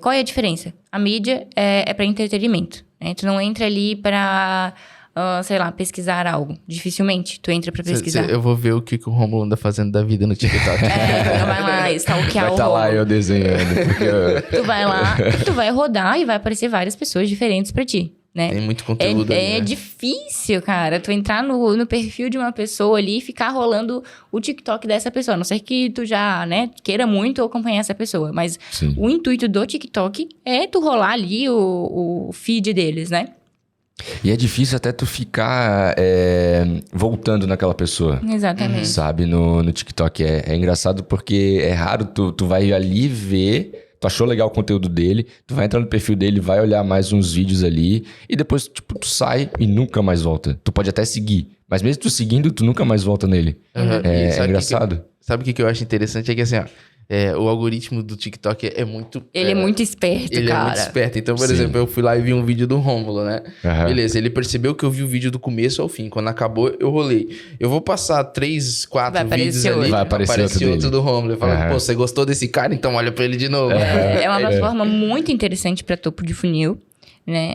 Qual é a diferença? A mídia é para entretenimento, né? Tu não entra ali para, sei lá, pesquisar algo. Dificilmente tu entra para pesquisar. Eu vou ver o que o Romulo anda fazendo da vida no TikTok. Então vai lá, stalkear vai estar lá eu desenhando. Porque... Tu vai lá, tu vai rodar e vai aparecer várias pessoas diferentes para ti. Né? Tem muito conteúdo ali, né? É difícil, cara, tu entrar no perfil de uma pessoa ali e ficar rolando o TikTok dessa pessoa. A não ser que tu já, né, queira muito acompanhar essa pessoa. Mas o intuito do TikTok é tu rolar ali o feed deles, né? E é difícil até tu ficar voltando naquela pessoa. Exatamente. Sabe, no TikTok. É engraçado porque é raro tu vai ali ver... Tu achou legal o conteúdo dele, tu vai entrar no perfil dele, vai olhar mais uns vídeos ali e depois, tipo, tu sai e nunca mais volta. Tu pode até seguir, mas mesmo tu seguindo, tu nunca mais volta nele. É engraçado. Sabe o que eu acho interessante? É que assim, o algoritmo do TikTok é muito... Ele é muito esperto, Ele cara. é muito esperto. Então, por Sim. exemplo, eu fui lá e vi um vídeo do Rômulo, né? Aham. Beleza, ele percebeu que eu vi o vídeo do começo ao fim. Quando acabou, eu rolei. Eu vou passar 3, 4 Vai vídeos aparecer ali. outro. Vai aparecer outro outro dele. do Rômulo. Eu falo, Aham. pô, você gostou desse cara? Então olha pra ele de novo. É uma plataforma muito interessante para topo de funil, né?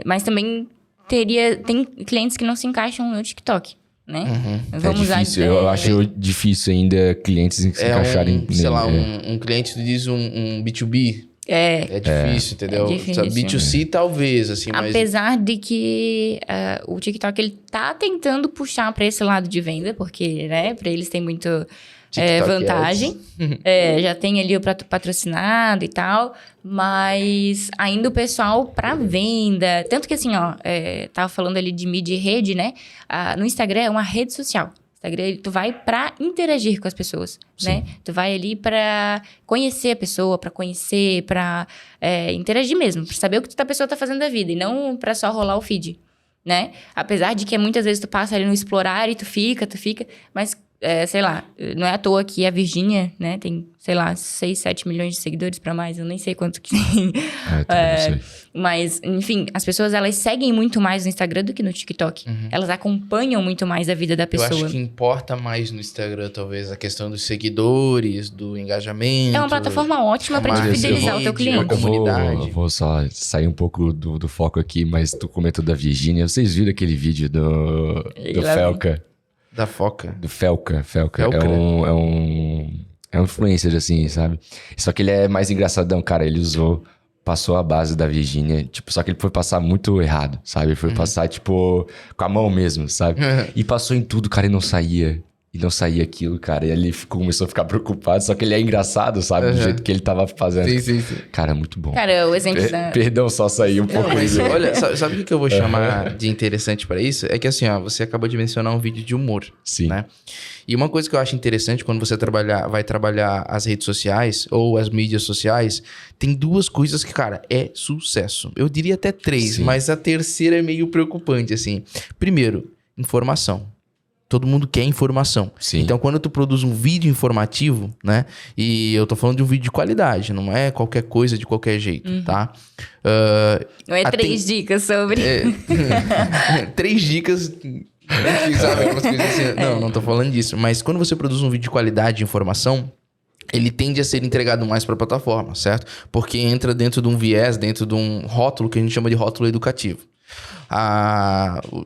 Mas também tem clientes que não se encaixam no TikTok, né? Vamos É difícil, eu acho difícil ainda clientes se encaixarem nele. sei lá, um cliente tu diz um B2B. É difícil, entendeu? É difícil. B2C talvez, assim, mas... Apesar de que o TikTok, ele tá tentando puxar para esse lado de venda, porque, né, para eles tem muito TikTok vantagem. Já tem ali o patrocinado e tal, mas ainda o pessoal para venda. Tanto que assim, tava falando ali de mídia e rede, né? No Instagram é uma rede social. Instagram, tu vai pra interagir com as pessoas, né? Tu vai ali pra conhecer a pessoa, pra interagir mesmo, pra saber o que a pessoa tá fazendo da vida e não pra só rolar o feed, né? Apesar de que muitas vezes tu passa ali no explorar e tu fica, mas, sei lá, não é à toa que a Virgínia, né, tem, sei lá, 6, 7 milhões de seguidores pra mais, eu nem sei quanto que tem. Não sei. Mas, enfim, as pessoas, elas seguem muito mais no Instagram do que no TikTok. Elas acompanham muito mais a vida da Eu pessoa. acho que importa mais no Instagram, talvez, a questão dos seguidores, do engajamento. É uma plataforma ótima pra te mais fidelizar o teu rede, cliente. comunidade. Eu vou só sair um pouco do foco aqui, mas tu comentou da Virgínia. Vocês viram aquele vídeo do Felca? Da foca. Do Felca. Felca? É um influencer, assim, sabe? Só que ele é mais engraçadão, cara. Ele passou a base da Virgínia, tipo, só que ele foi passar muito errado, sabe? Ele foi passar, tipo, com a mão mesmo, sabe? E passou em tudo, cara, e não saía. E não saía aquilo, cara. E ele começou a ficar preocupado, só que ele é engraçado, sabe? Do jeito que ele tava fazendo. Sim. Cara, muito bom. Cara, o exemplo da... Perdão, só sair um pouco. Não, mas olha, sabe o que eu vou chamar de interessante pra isso? É que assim, ó, você acabou de mencionar um vídeo de humor. Sim. Né? E uma coisa que eu acho interessante quando você vai trabalhar as redes sociais ou as mídias sociais, tem 2 coisas que, cara, é sucesso. Eu diria até 3, Sim. mas a terceira é meio preocupante, assim. Primeiro, informação. Todo mundo quer informação. Sim. Então, quando tu produz um vídeo informativo, né? E eu tô falando de um vídeo de qualidade, não é qualquer coisa de qualquer jeito, tá? Não é 3 dicas sobre... 3 dicas... sabe, algumas coisas assim. Não tô falando disso. Mas quando você produz um vídeo de qualidade de informação, ele tende a ser entregado mais para a plataforma, certo? Porque entra dentro de um viés, dentro de um rótulo que a gente chama de rótulo educativo.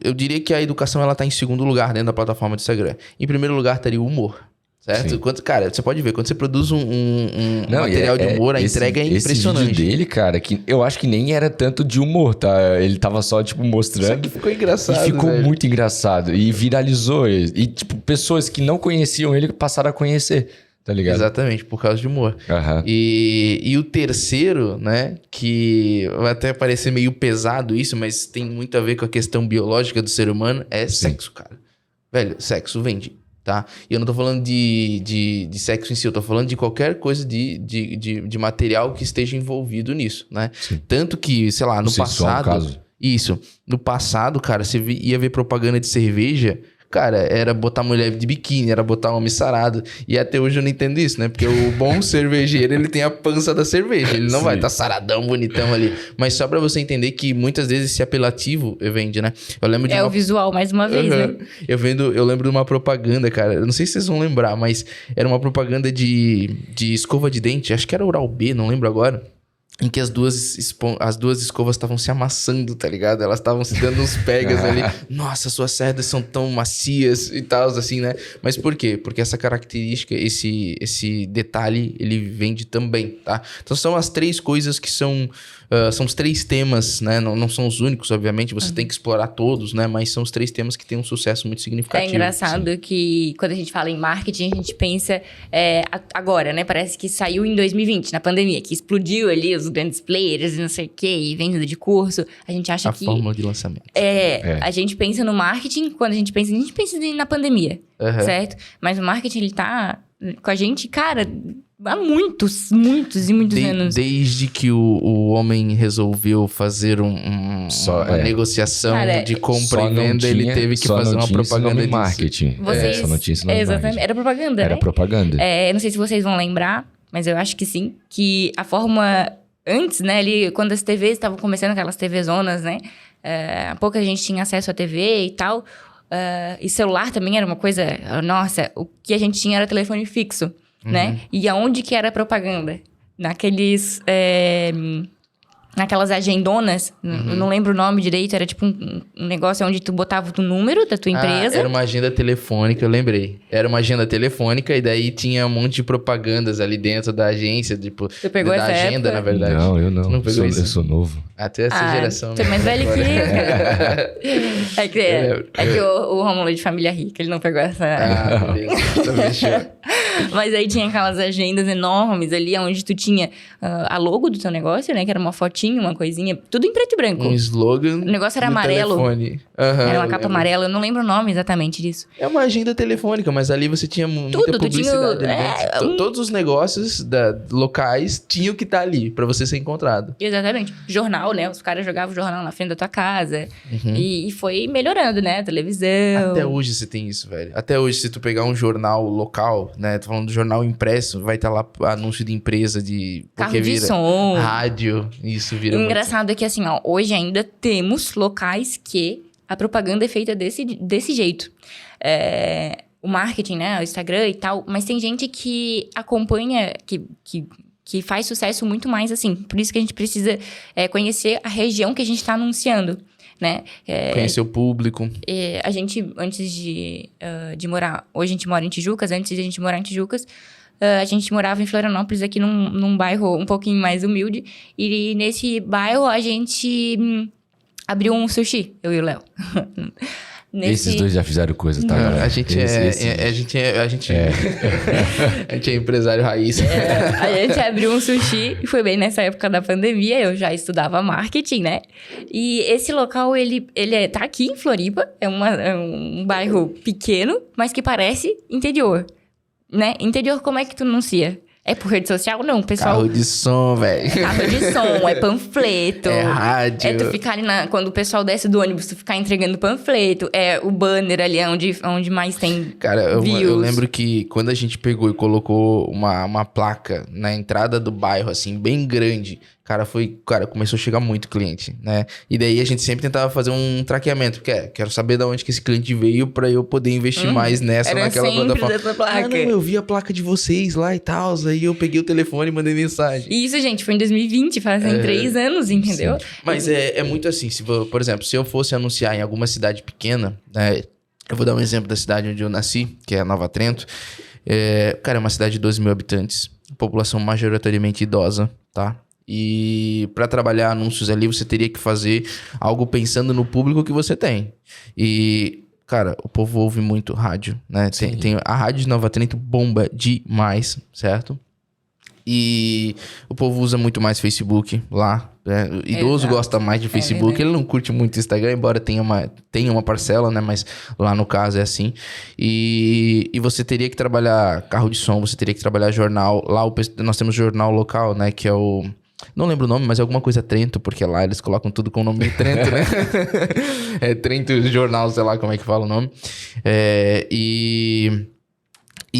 Eu diria que a educação ela tá em segundo lugar dentro da plataforma do Instagram. Em primeiro lugar estaria o humor, certo? Cara, você pode ver, quando você produz um material de humor, a entrega é impressionante. Esse vídeo dele, cara, que eu acho que nem era tanto de humor, tá? Ele tava só, tipo, mostrando. Só que ficou engraçado, E ficou velho. muito engraçado. E viralizou. E, tipo, pessoas que não conheciam ele passaram a conhecer, tá ligado? Exatamente, por causa de humor. Aham. E o terceiro, né, que vai até parecer meio pesado isso, mas tem muito a ver com a questão biológica do ser humano, é sexo, cara. Velho, sexo vende, tá? E eu não tô falando de sexo em si, eu tô falando de qualquer coisa de material que esteja envolvido nisso, né? Sim. Tanto que, sei lá, no Sexual, passado... no caso. Isso. No passado, cara, você ia ver propaganda de cerveja... Cara, era botar mulher de biquíni, era botar homem sarado. E até hoje eu não entendo isso, né? Porque o bom cervejeiro, ele tem a pança da cerveja. Ele não vai estar saradão, bonitão ali. Mas só pra você entender que muitas vezes esse apelativo vende, né? Eu lembro de o visual, mais uma vez, né? Eu lembro de uma propaganda, cara. Eu não sei se vocês vão lembrar, mas era uma propaganda de escova de dente. Acho que era Oral-B, não lembro agora. Em que as duas escovas estavam se amassando, tá ligado? Elas estavam se dando uns pegas ali. Nossa, suas cerdas são tão macias e tal, assim, né? Mas por quê? Porque essa característica, esse detalhe, ele vende também, tá? Então são as 3 coisas que são os 3 temas, né? Não são os únicos, obviamente. Você tem que explorar todos, né? Mas são os 3 temas que têm um sucesso muito significativo. É engraçado que quando a gente fala em marketing, a gente pensa agora, né? Parece que saiu em 2020, na pandemia, que explodiu ali os grandes players e não sei o quê, e venda de curso. A gente acha que... A fórmula de lançamento. A gente pensa no marketing, quando a gente pensa na pandemia, certo? Mas o marketing, ele tá com a gente, cara... Há muitos anos. Desde que o homem resolveu fazer uma negociação de compra e venda, ele teve que fazer uma propaganda de marketing. Vocês, só não tinha esse nome exatamente. marketing. Era propaganda, Era né? propaganda. Não sei se vocês vão lembrar, mas eu acho que sim, que a forma antes, né, ali, quando as TVs estavam começando, aquelas TV-zonas, né, pouca gente tinha acesso à TV e tal, e celular também era uma coisa, nossa, o que a gente tinha era telefone fixo, né, e aonde que era a propaganda? Naquelas agendonas, eu não lembro o nome direito, era tipo um negócio onde tu botava o número da tua empresa. Era uma agenda telefônica, eu lembrei. Era uma agenda telefônica e daí tinha um monte de propagandas ali dentro da agência, tipo, Tu pegou da essa agenda, época? na verdade. Não, eu não. Tu não pegou isso? Eu sou novo. Até essa geração. Tu é mais velho que eu, cara. É que o Rômulo é de família rica, ele não pegou essa... Ah, beleza. Também show. Mas aí tinha aquelas agendas enormes ali, onde tu tinha a logo do teu negócio, né? Que era uma fotinha, uma coisinha, tudo em preto e branco. Um slogan. O negócio era no amarelo. Telefone. Era uma capa amarela, eu não lembro o nome exatamente disso. É uma agenda telefônica, mas ali você tinha muita Tudo, tu publicidade. tinha- ali dentro. Todos os negócios locais tinham que estar ali pra você ser encontrado. Exatamente. Jornal, né? Os caras jogavam o jornal na frente da tua casa. E foi melhorando, né? A televisão. Até hoje você tem isso, velho. Até hoje, se tu pegar um jornal local, né? Tô falando do jornal impresso, vai estar lá anúncio de empresa, de... Carro porque de vira som. rádio, isso vira O muito. engraçado é que, assim, ó, hoje ainda temos locais que a propaganda é feita desse jeito. O marketing, né? O Instagram e tal. Mas tem gente que acompanha, que faz sucesso muito mais assim. Por isso que a gente precisa conhecer a região que a gente está anunciando, né? Conhecer o público. A gente, antes de morar... Hoje a gente mora em Tijucas. Antes de a gente morar em Tijucas, a gente morava em Florianópolis, aqui num bairro um pouquinho mais humilde. E nesse bairro a gente abriu um sushi, eu e o Léo. Esses dois já fizeram coisa, tá, galera? A gente é empresário raiz. A gente abriu um sushi e foi bem nessa época da pandemia. Eu já estudava marketing, né? E esse local, ele tá aqui em Floripa. É um bairro pequeno, mas que parece interior, né? Interior, como é que tu anuncia? É por rede social? Não, pessoal... Carro de som, velho. Carro de som, é panfleto. É rádio. É tu ficar ali quando o pessoal desce do ônibus, tu ficar entregando panfleto. É o banner ali, onde mais tem Cara, views. eu lembro que quando a gente pegou e colocou uma placa na entrada do bairro, assim, bem grande, cara, começou a chegar muito cliente, né? E daí a gente sempre tentava fazer um traqueamento, porque quero saber de onde que esse cliente veio pra eu poder investir mais nessa, Era naquela sempre plataforma. dessa placa. Não, eu vi a placa de vocês lá e tal, aí eu peguei o telefone e mandei mensagem. E isso, gente, foi em 2020, fazem 3 anos, entendeu? Mas é muito assim, por exemplo, se eu fosse anunciar em alguma cidade pequena, né, eu vou dar um exemplo da cidade onde eu nasci, que é Nova Trento. Cara, é uma cidade de 12 mil habitantes, população majoritariamente idosa, tá? E para trabalhar anúncios ali, você teria que fazer algo pensando no público que você tem. E, cara, o povo ouve muito rádio, né? Tem a rádio de Nova Trento bomba demais, certo? E o povo usa muito mais Facebook lá. O idoso gosta mais de Facebook. Ele não curte muito Instagram, embora tenha uma parcela, né? Mas lá no caso é assim. E você teria que trabalhar carro de som, você teria que trabalhar jornal. Lá nós temos jornal local, né? Que é o... Não lembro o nome, mas é alguma coisa Trento, porque lá eles colocam tudo com o nome de Trento, né? É Trento Jornal, sei lá como é que fala o nome. E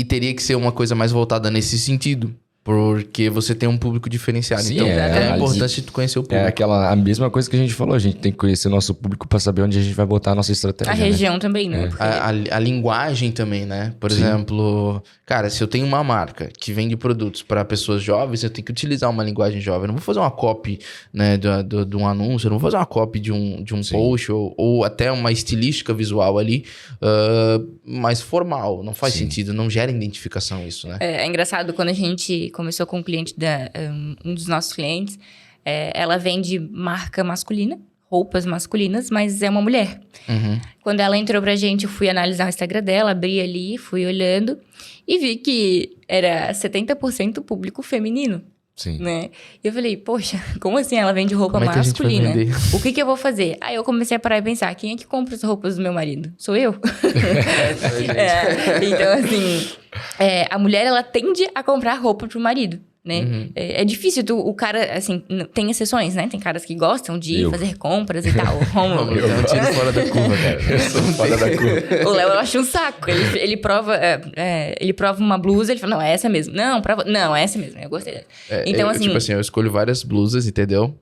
teria que ser uma coisa mais voltada nesse sentido. Porque você tem um público diferenciado. Sim, então, é importante tu conhecer o público. A mesma coisa que a gente falou. A gente tem que conhecer o nosso público pra saber onde a gente vai botar a nossa estratégia. A região também, né? Porque... A linguagem também, né? Por exemplo, cara, se eu tenho uma marca que vende produtos para pessoas jovens, eu tenho que utilizar uma linguagem jovem. Eu não vou fazer uma copy, né, de um anúncio, eu não vou fazer uma copy de um post ou até uma estilística visual ali, mais formal. Não faz sentido, não gera identificação isso, né? É engraçado, quando a gente começou com um cliente, um dos nossos clientes, ela vende marca masculina, roupas masculinas, mas é uma mulher. Quando ela entrou pra gente, eu fui analisar o Instagram dela, abri ali, fui olhando e vi que era 70% público feminino. Sim. Né? E eu falei, poxa, como assim ela vende roupa Como é que a gente vai masculina? vender? O que eu vou fazer? Aí eu comecei a parar e pensar, quem é que compra as roupas do meu marido? Sou eu. Então, assim, a mulher, ela tende a comprar roupa pro marido. né? É difícil o cara, assim, tem exceções, né? Tem caras que gostam de fazer compras e tal. Romulo, eu não tiro fora da curva, cara. Eu sou fora da curva. O Léo, eu acho um saco. Ele prova uma blusa, ele fala, não, é essa mesmo. Não, é essa mesmo. Eu gostei dela. Então, assim... Tipo assim, eu escolho várias blusas, entendeu?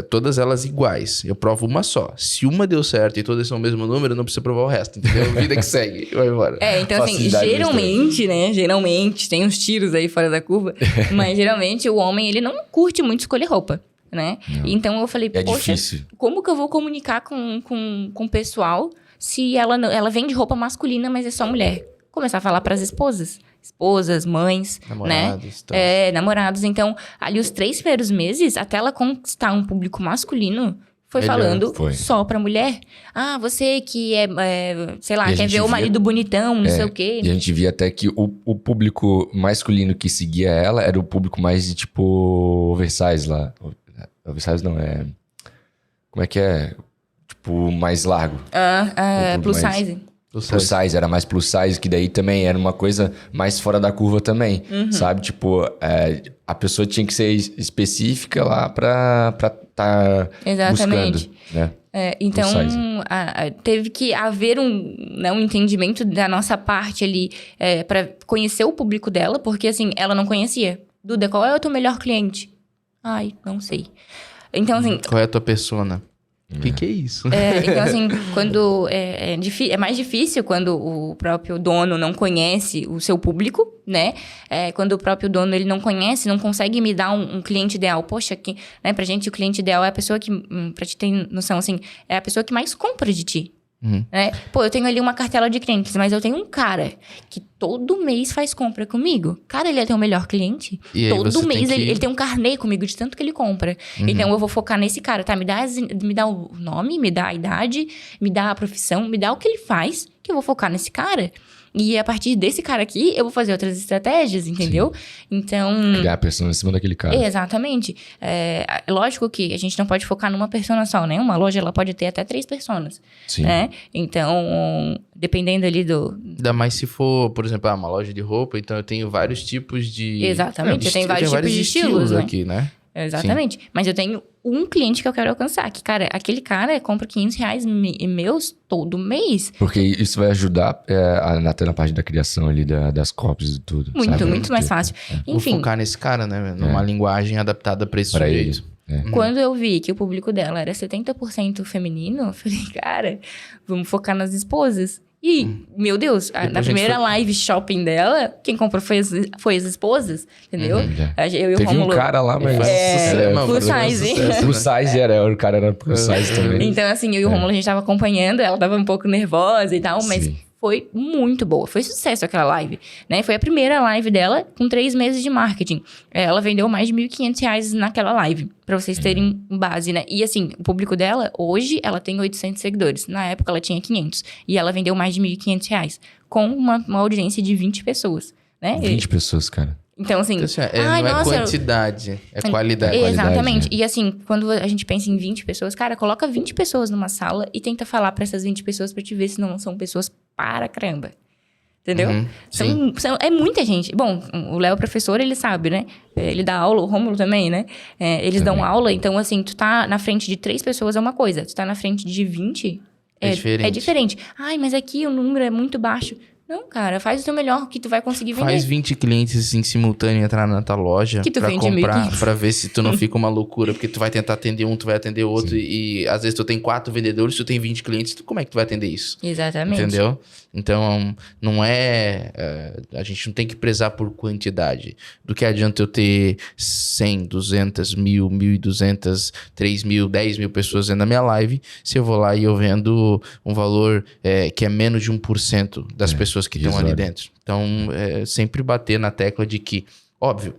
Todas elas iguais. Eu provo uma só. Se uma deu certo e todas são o mesmo número, não precisa provar o resto, entendeu? Vida que segue. Vai embora. Então assim, geralmente, né? Geralmente, tem uns tiros aí fora da curva. Mas geralmente o homem, ele não curte muito escolher roupa, né? Não. Então eu falei, poxa, difícil. como que eu vou comunicar com o pessoal se ela vende roupa masculina, mas é só mulher? Começar a falar pras esposas, mães, namorados, né? Namorados. Então, ali os 3 primeiros meses, até ela conquistar um público masculino, foi falando só pra mulher. Ah, você que sei lá, quer ver o marido bonitão, não sei o quê. E a gente via até que o público masculino que seguia ela era o público mais de, tipo, oversize lá. Oversize não, como é que é? Tipo, mais largo. Plus size. Plus size, era mais plus size, que daí também era uma coisa mais fora da curva também, sabe? Tipo, a pessoa tinha que ser específica lá pra tá Exatamente. buscando, né? Então, teve que haver um entendimento da nossa parte ali pra conhecer o público dela, porque assim, ela não conhecia. Duda, qual é o teu melhor cliente? Ai, não sei. Então, assim... Qual é a tua persona? O que é isso? Então, assim, quando é mais difícil quando o próprio dono não conhece o seu público, né? Quando o próprio dono, ele não conhece, não consegue me dar um cliente ideal. Poxa, né, pra gente, o cliente ideal é a pessoa que, pra te ter noção, assim, é a pessoa que mais compra de ti. Né? Pô, eu tenho ali uma cartela de clientes, mas eu tenho um cara que todo mês faz compra comigo. Cara, ele é teu melhor cliente. E todo mês ele tem um carnê comigo de tanto que ele compra. Então eu vou focar nesse cara, tá? Me dá o nome, me dá a idade, me dá a profissão, me dá o que ele faz, que eu vou focar nesse cara. E a partir desse cara aqui, eu vou fazer outras estratégias, entendeu? Sim. Então... Criar a persona em cima daquele cara. Exatamente. Lógico que a gente não pode focar numa persona só, né? Uma loja, ela pode ter até 3 personas. Sim. Né? Então, dependendo ali do... Ainda mais se for, por exemplo, uma loja de roupa, então eu tenho vários tipos de... Exatamente, eu tenho vários tipos de estilos, né? aqui, né? Exatamente. Sim. Mas eu tenho um cliente que eu quero alcançar. Que, cara, aquele cara compra R$500 meus todo mês. Porque isso vai ajudar até na parte da criação ali, das copies e tudo. Muito mais fácil. Enfim. Vou focar nesse cara, né? Numa linguagem adaptada pra esse sujeito. Quando eu vi que o público dela era 70% feminino, eu falei, cara, vamos focar nas esposas. E, meu Deus, na primeira live shopping dela, quem comprou foi as esposas, entendeu? Eu e o Teve Rômulo... um cara lá, mas... plus size. Plus size o cara era plus size também. Então, assim, eu e o Rômulo, a gente tava acompanhando, ela tava um pouco nervosa e tal, mas... Sim. Foi muito boa, foi sucesso aquela live, né? Foi a primeira live dela com 3 meses de marketing. Ela vendeu mais de R$1.500 naquela live, pra vocês terem base, né? E assim, o público dela, hoje, ela tem 800 seguidores. Na época, ela tinha 500. E ela vendeu mais de R$1.500, com uma audiência de 20 pessoas, né? 20 pessoas, cara. Então, assim... não é quantidade, é qualidade. Exatamente. Qualidade, né? E assim, quando a gente pensa em 20 pessoas, cara, coloca 20 pessoas numa sala e tenta falar pra essas 20 pessoas pra te ver se não são pessoas para caramba. Entendeu? É muita gente. Bom, o Léo, professor, ele sabe, né? Ele dá aula, o Rômulo também, né? Eles dão aula, então assim, tu tá na frente de 3 pessoas é uma coisa. Tu tá na frente de 20... É diferente. Ai, mas aqui o número é muito baixo. Não, cara, faz o teu melhor que tu vai conseguir vender. Faz 20 clientes assim, simultâneo entrar na tua loja que tu pra vende comprar, 1.500. pra ver se tu não fica uma loucura, porque tu vai tentar atender um, tu vai atender outro, e às vezes tu tem 4 vendedores, tu tem 20 clientes, como é que tu vai atender isso? Exatamente. Entendeu? Então, não a gente não tem que prezar por quantidade. Do que adianta eu ter 100, 200, 1.000, 1.200, 3.000, 10.000 pessoas vendo a minha live, se eu vou lá e eu vendo um valor que é menos de 1% das pessoas que estão ali dentro. Então, sempre bater na tecla de que, óbvio,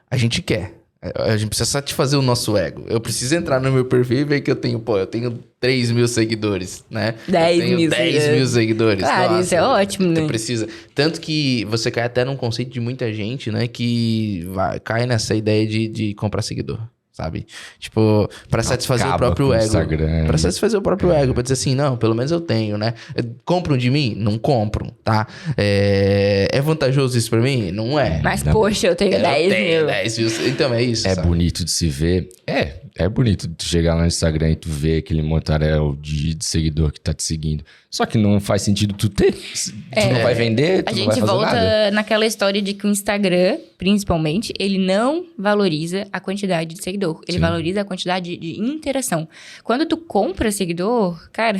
a gente quer. A gente precisa satisfazer o nosso ego. Eu preciso entrar no meu perfil e ver que eu tenho 3.000 seguidores, né? 10.000 seguidores. Claro, nossa, isso é ótimo, né? Tu precisa. Tanto que você cai até num conceito de muita gente, né? Que cai nessa ideia de comprar seguidor. sabe? Tipo, pra satisfazer o próprio ego. Pra satisfazer o próprio ego, pra dizer assim, não, pelo menos eu tenho, né? Compram de mim? Não compram, tá? É vantajoso isso pra mim? Não é. Mas, poxa, eu tenho 10 mil. 10 mil. Então é isso, sabe? Bonito de se ver. É bonito tu chegar lá no Instagram e tu ver aquele montaréu de seguidor que tá te seguindo. Só que não faz sentido tu ter. Tu não vai vender, tu não vai fazer nada. A gente volta naquela história de que o Instagram, principalmente, ele não valoriza a quantidade de seguidor. Ele valoriza a quantidade de interação. Quando tu compra seguidor, cara,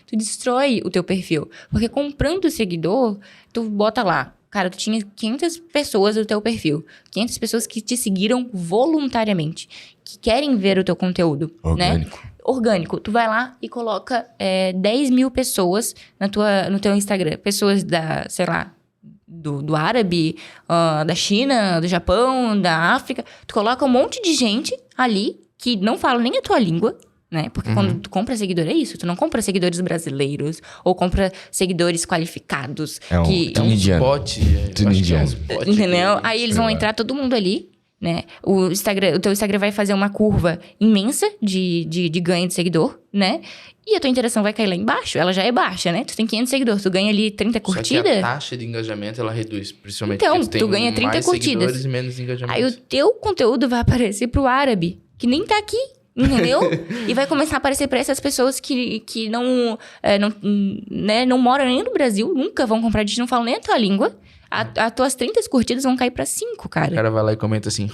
tu destrói o teu perfil. Porque comprando seguidor, tu bota lá. Cara, tu tinha 500 pessoas no teu perfil. 500 pessoas que te seguiram voluntariamente. Que querem ver o teu conteúdo, orgânico. Né? Orgânico. Tu vai lá e coloca 10 mil pessoas no teu Instagram. Pessoas sei lá, do árabe, da China, do Japão, da África. Tu coloca um monte de gente ali que não fala nem a tua língua, né? Porque quando tu compra seguidor é isso. Tu não compra seguidores brasileiros ou compra seguidores qualificados. É um spot. Entendeu? Aí eles vão entrar todo mundo ali, né? O teu Instagram vai fazer uma curva imensa de ganho de seguidor, né? E a tua interação vai cair lá embaixo. Ela já é baixa, né? Tu tem 500 seguidores, tu ganha ali 30 curtidas. Só que a taxa de engajamento, ela reduz. Principalmente então, porque tu ganha 30 mais curtidas. seguidores e menos engajamento. Aí o teu conteúdo vai aparecer pro árabe, que nem tá aqui. Entendeu? E vai começar a aparecer pra essas pessoas que não moram nem no Brasil, nunca vão comprar de ti, não falam nem a tua língua. As tuas 30 curtidas vão cair pra 5, cara. O cara vai lá e comenta assim...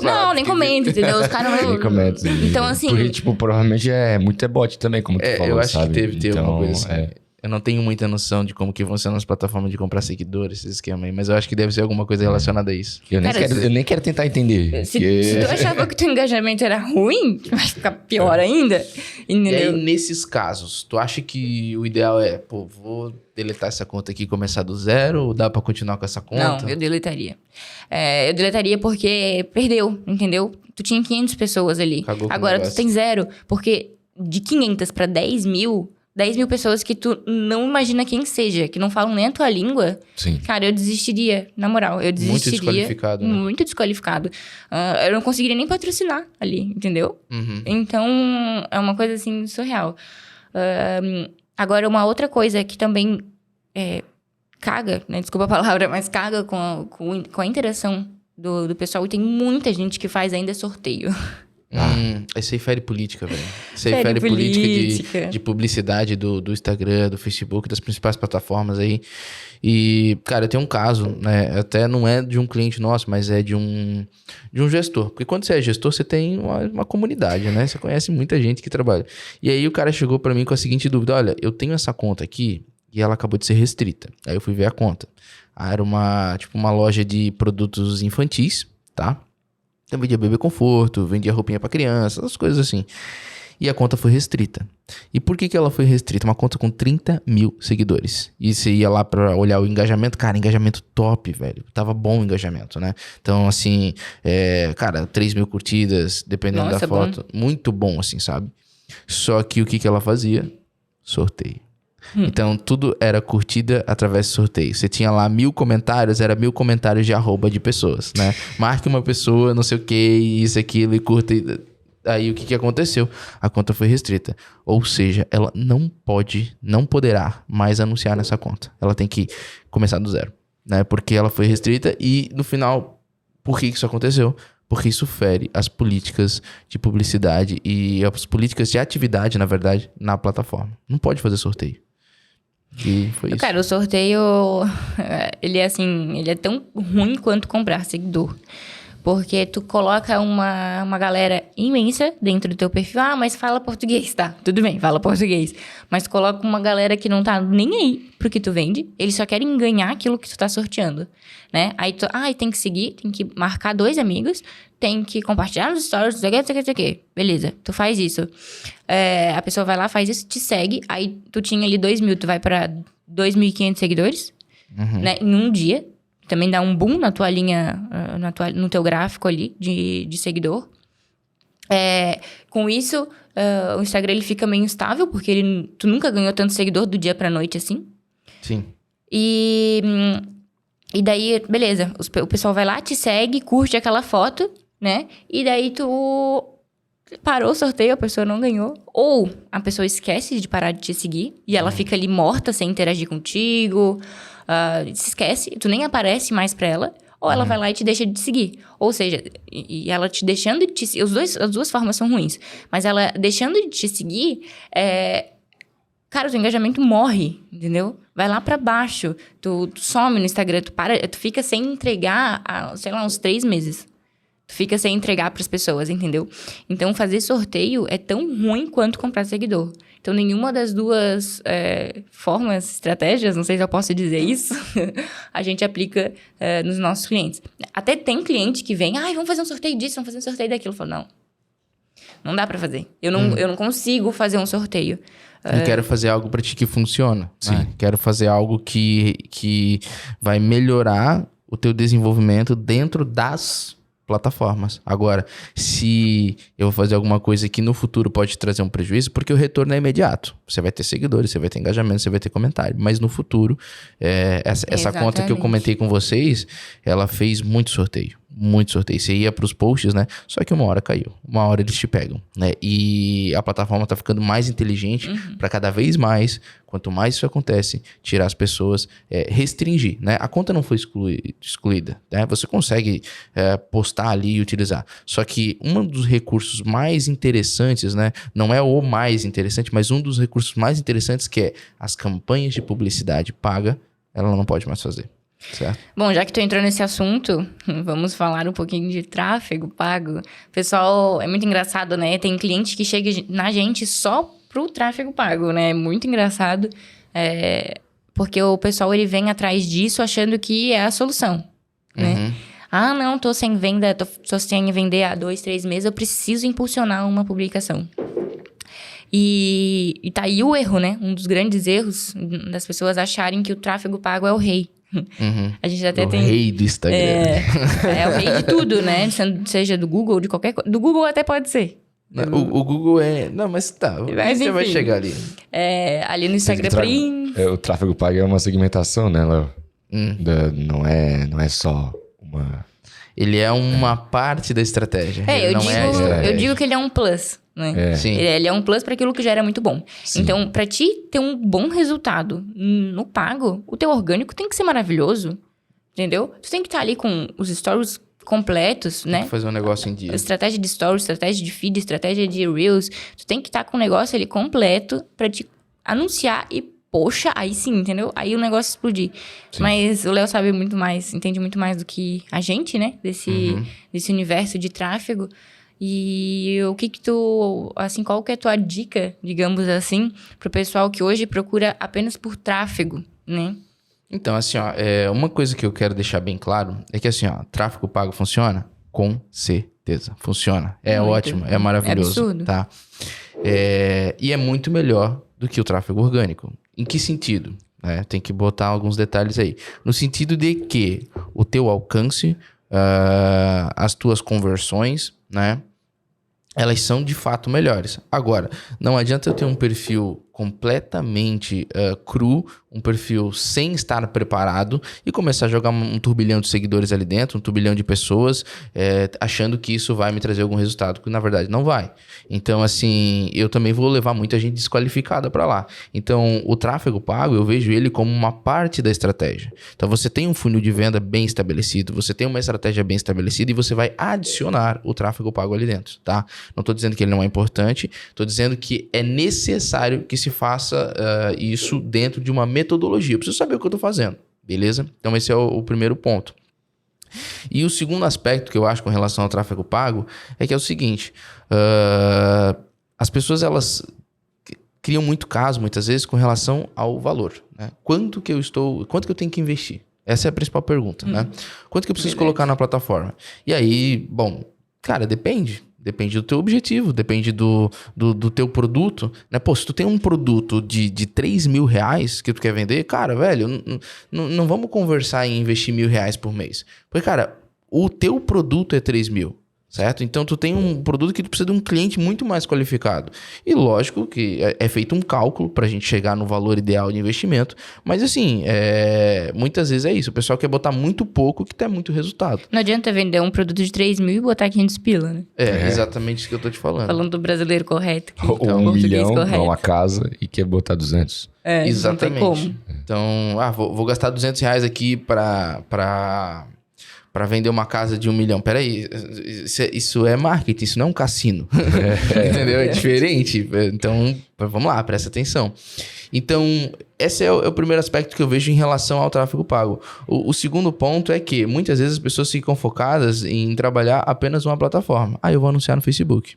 Não, nem comenta, entendeu? Os caras não... Nem comenta. Então, assim... Porque, tipo, provavelmente muito bot também, como tu falou, eu acho sabe? que teve alguma coisa assim. Eu não tenho muita noção de como que funcionam as plataformas de comprar seguidores, esse esquema aí. Mas eu acho que deve ser alguma coisa relacionada a isso. Eu nem quero tentar entender. Se tu achava que teu engajamento era ruim, vai ficar pior ainda. Entendeu? E aí, nesses casos, tu acha que o ideal é... Pô, vou deletar essa conta aqui e começar do zero? Ou dá pra continuar com essa conta? Não, eu deletaria. Eu deletaria porque perdeu, entendeu? Tu tinha 500 pessoas ali. Agora tu tem 0. Porque de 500 pra 10 mil... 10 mil pessoas que tu não imagina quem seja, que não falam nem a tua língua. Sim. Cara, eu desistiria, na moral. Eu desistiria. Muito desqualificado, né? Muito desqualificado. Eu não conseguiria nem patrocinar ali, entendeu? Então, é uma coisa, assim, surreal. Agora, uma outra coisa que também caga, né? Desculpa a palavra, mas caga com a interação do pessoal. E tem muita gente que faz ainda sorteio. Isso aí fere política, velho. Isso aí fere política de publicidade do Instagram, do Facebook, das principais plataformas aí. E, cara, tem um caso, né? Até não é de um cliente nosso, mas é de um gestor. Porque quando você é gestor, você tem uma comunidade, né? Você conhece muita gente que trabalha. E aí o cara chegou pra mim com a seguinte dúvida: olha, eu tenho essa conta aqui e ela acabou de ser restrita. Aí eu fui ver a conta. Era uma loja de produtos infantis, tá? Então vendia bebê conforto, vendia roupinha pra criança, essas coisas assim. E a conta foi restrita. E por que ela foi restrita? Uma conta com 30 mil seguidores. E você ia lá pra olhar o engajamento. Cara, engajamento top, velho. Tava bom o engajamento, né? Então, assim, cara, 3 mil curtidas, dependendo da foto. Bom. Muito bom, assim, sabe? Só que o que ela fazia? Sorteio. Então, tudo era curtida através de sorteio. Você tinha lá 1000 comentários, era 1000 comentários de arroba de pessoas, né? Marque uma pessoa, não sei o que, isso, aquilo, e curta. Aí, o que aconteceu? A conta foi restrita. Ou seja, ela não poderá mais anunciar nessa conta. Ela tem que começar do zero, né? Porque ela foi restrita e, no final, por que isso aconteceu? Porque isso fere as políticas de publicidade e as políticas de atividade, na verdade, na plataforma. Não pode fazer sorteio. E foi isso. Cara, o sorteio, ele é tão ruim quanto comprar seguidor. Porque tu coloca uma galera imensa dentro do teu perfil. Ah, mas fala português, tá? Tudo bem, fala português. Mas tu coloca uma galera que não tá nem aí pro que tu vende. Eles só querem ganhar aquilo que tu tá sorteando, né? Aí tu, tem que seguir, tem que marcar 2 amigos, tem que compartilhar nos stories, não sei o que. Beleza, tu faz isso. A pessoa vai lá, faz isso, te segue. Aí tu tinha ali 2 mil, tu vai pra 2.500 seguidores, né? Em um dia. Também dá um boom na tua linha, no teu gráfico ali de seguidor. Com isso, o Instagram ele fica meio instável, porque tu nunca ganhou tanto seguidor do dia pra noite assim. Sim. E daí, beleza, o pessoal vai lá, te segue, curte aquela foto, né? E daí tu parou o sorteio, a pessoa não ganhou. Ou a pessoa esquece de parar de te seguir e ela fica ali morta sem interagir contigo. Se esquece, tu nem aparece mais pra ela. Ou ela vai lá e te deixa de te seguir. Ou seja, e ela te deixando de te seguir... As duas formas são ruins. Mas ela deixando de te seguir... Cara, o teu engajamento morre, entendeu? Vai lá pra baixo. Tu some no Instagram, tu fica sem entregar, sei lá, uns 3 meses. Tu fica sem entregar pras pessoas, entendeu? Então, fazer sorteio é tão ruim quanto comprar seguidor. Então, nenhuma das duas formas, estratégias, não sei se eu posso dizer isso, a gente aplica nos nossos clientes. Até tem cliente que vem, vamos fazer um sorteio disso, vamos fazer um sorteio daquilo. Eu falo, não dá pra fazer. Eu não consigo fazer um sorteio. Eu quero fazer algo pra ti que funciona. Né? Quero fazer algo que vai melhorar o teu desenvolvimento dentro das plataformas. Agora, se eu vou fazer alguma coisa que no futuro pode trazer um prejuízo, porque o retorno é imediato. Você vai ter seguidores, você vai ter engajamento, você vai ter comentário. Mas no futuro, essa conta que eu comentei com vocês, ela fez muito sorteio. Muito sorteio. Você ia pros posts, né? Só que uma hora caiu. Uma hora eles te pegam, né? E a plataforma tá ficando mais inteligente para cada vez mais, quanto mais isso acontece, tirar as pessoas, restringir, né? A conta não foi excluída, né? Você consegue postar ali e utilizar. Só que um dos recursos mais interessantes, né? Não é o mais interessante, mas um dos recursos mais interessantes que é as campanhas de publicidade paga, ela não pode mais fazer. Certo. Bom, já que tu entrou nesse assunto, vamos falar um pouquinho de tráfego pago. Pessoal, é muito engraçado, né? Tem cliente que chega na gente só pro tráfego pago, né? É muito engraçado, porque o pessoal ele vem atrás disso achando que é a solução, né? Não, tô sem venda, tô sem vender há 2, 3 meses, eu preciso impulsionar uma publicação. E tá aí o erro, né? Um dos grandes erros das pessoas acharem que o tráfego pago é o rei. A gente até tem... O rei do Instagram. É o rei de tudo, né? Seja do Google, de qualquer coisa. Do Google até pode ser. O Google é... Não, mas tá. Mas, você vai chegar ali. Ali no Instagram... O tráfego pago é uma segmentação, né, Léo? Não é só uma... Ele é uma parte da estratégia. Eu digo que ele é um plus, né? Sim. Ele é um plus para aquilo que já era muito bom. Sim. Então, para ti ter um bom resultado no pago, o teu orgânico tem que ser maravilhoso, entendeu? Tu tem que estar ali com os stories completos, né? Tem que fazer um negócio em dia. Estratégia de stories, estratégia de feed, estratégia de reels. Tu tem que estar com o negócio ali completo para te anunciar e poxa, aí sim, entendeu? Aí o negócio explodir. Sim. Mas o Léo sabe muito mais, entende muito mais do que a gente, né? Desse universo de tráfego. E o que tu... Assim, qual que é a tua dica, digamos assim, pro pessoal que hoje procura apenas por tráfego, né? Então, assim, ó, uma coisa que eu quero deixar bem claro é que, assim, ó, tráfego pago funciona? Com certeza. Funciona. É muito ótimo, é maravilhoso. É absurdo. Tá? E é muito melhor do que o tráfego orgânico. Em que sentido? Tem que botar alguns detalhes aí. No sentido de que o teu alcance, as tuas conversões, né? Elas são de fato melhores. Agora, não adianta eu ter um perfil completamente cru, um perfil sem estar preparado e começar a jogar um turbilhão de seguidores ali dentro, um turbilhão de pessoas, achando que isso vai me trazer algum resultado, que na verdade não vai. Então, assim, eu também vou levar muita gente desqualificada para lá. Então, o tráfego pago, eu vejo ele como uma parte da estratégia. Então, você tem um funil de venda bem estabelecido, você tem uma estratégia bem estabelecida e você vai adicionar o tráfego pago ali dentro, tá? Não estou dizendo que ele não é importante, estou dizendo que é necessário que se faça isso dentro de uma metodologia. Eu preciso saber o que eu estou fazendo, beleza? Então esse é o primeiro ponto. E o segundo aspecto que eu acho com relação ao tráfego pago é que é o seguinte, as pessoas elas criam muito caso muitas vezes com relação ao valor, né? Quanto que eu tenho que investir? Essa é a principal pergunta, né? Quanto que eu preciso colocar na plataforma? E aí, bom, cara, depende. Depende do teu objetivo, depende do teu produto, né? Pô, se tu tem um produto de 3 mil reais que tu quer vender, cara, velho, não vamos conversar em investir R$1.000 por mês. Porque, cara, o teu produto é 3 mil. certo? Então, tu tem um produto que tu precisa de um cliente muito mais qualificado. E lógico que é feito um cálculo pra gente chegar no valor ideal de investimento, mas assim, muitas vezes é isso. O pessoal quer botar muito pouco que tem muito resultado. Não adianta vender um produto de 3 mil e botar 500 pila, né? É exatamente isso que eu tô te falando. Falando do brasileiro correto. Ou Então, 1 milhão correto. uma casa e quer botar 200. Exatamente. Não tem como. Então, vou gastar R$200 aqui pra vender uma casa de 1 milhão. Peraí, isso é marketing, isso não é um cassino. Entendeu? É diferente. Então, vamos lá, presta atenção. Então, esse é o primeiro aspecto que eu vejo em relação ao tráfego pago. O segundo ponto é que muitas vezes as pessoas ficam focadas em trabalhar apenas uma plataforma. Eu vou anunciar no Facebook.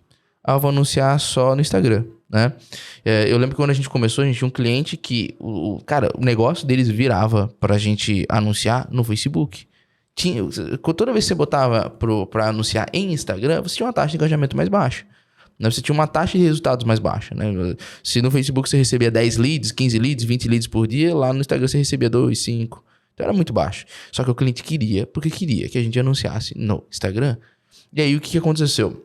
Eu vou anunciar só no Instagram, né? Eu lembro que quando a gente começou, a gente tinha um cliente que, o negócio deles virava pra gente anunciar no Facebook. Toda vez que você botava para anunciar em Instagram, você tinha uma taxa de engajamento mais baixa. Né? Você tinha uma taxa de resultados mais baixa. Né? Se no Facebook você recebia 10 leads, 15 leads, 20 leads por dia, lá no Instagram você recebia 2, 5. Então era muito baixo. Só que o cliente queria que a gente anunciasse no Instagram. E aí o que aconteceu?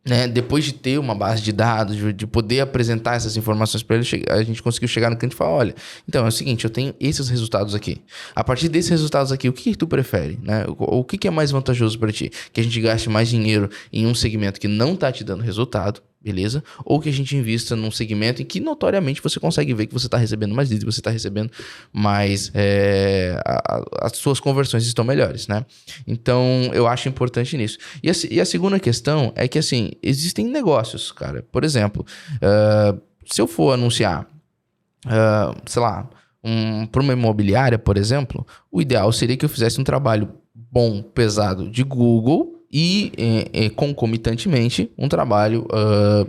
Né? Depois de ter uma base de dados, de poder apresentar essas informações para ele, a gente conseguiu chegar no cliente e falar, olha, então é o seguinte, eu tenho esses resultados aqui. A partir desses resultados aqui, o que tu prefere? Né? O que é mais vantajoso para ti? Que a gente gaste mais dinheiro em um segmento que não está te dando resultado, beleza? Ou que a gente invista num segmento em que notoriamente você consegue ver que você está recebendo mais leads, você está recebendo mais... as suas conversões estão melhores, né? Então, eu acho importante nisso. E a segunda questão é que, assim, existem negócios, cara. Por exemplo, se eu for anunciar, sei lá, para uma imobiliária, por exemplo, o ideal seria que eu fizesse um trabalho bom, pesado de Google e concomitantemente um trabalho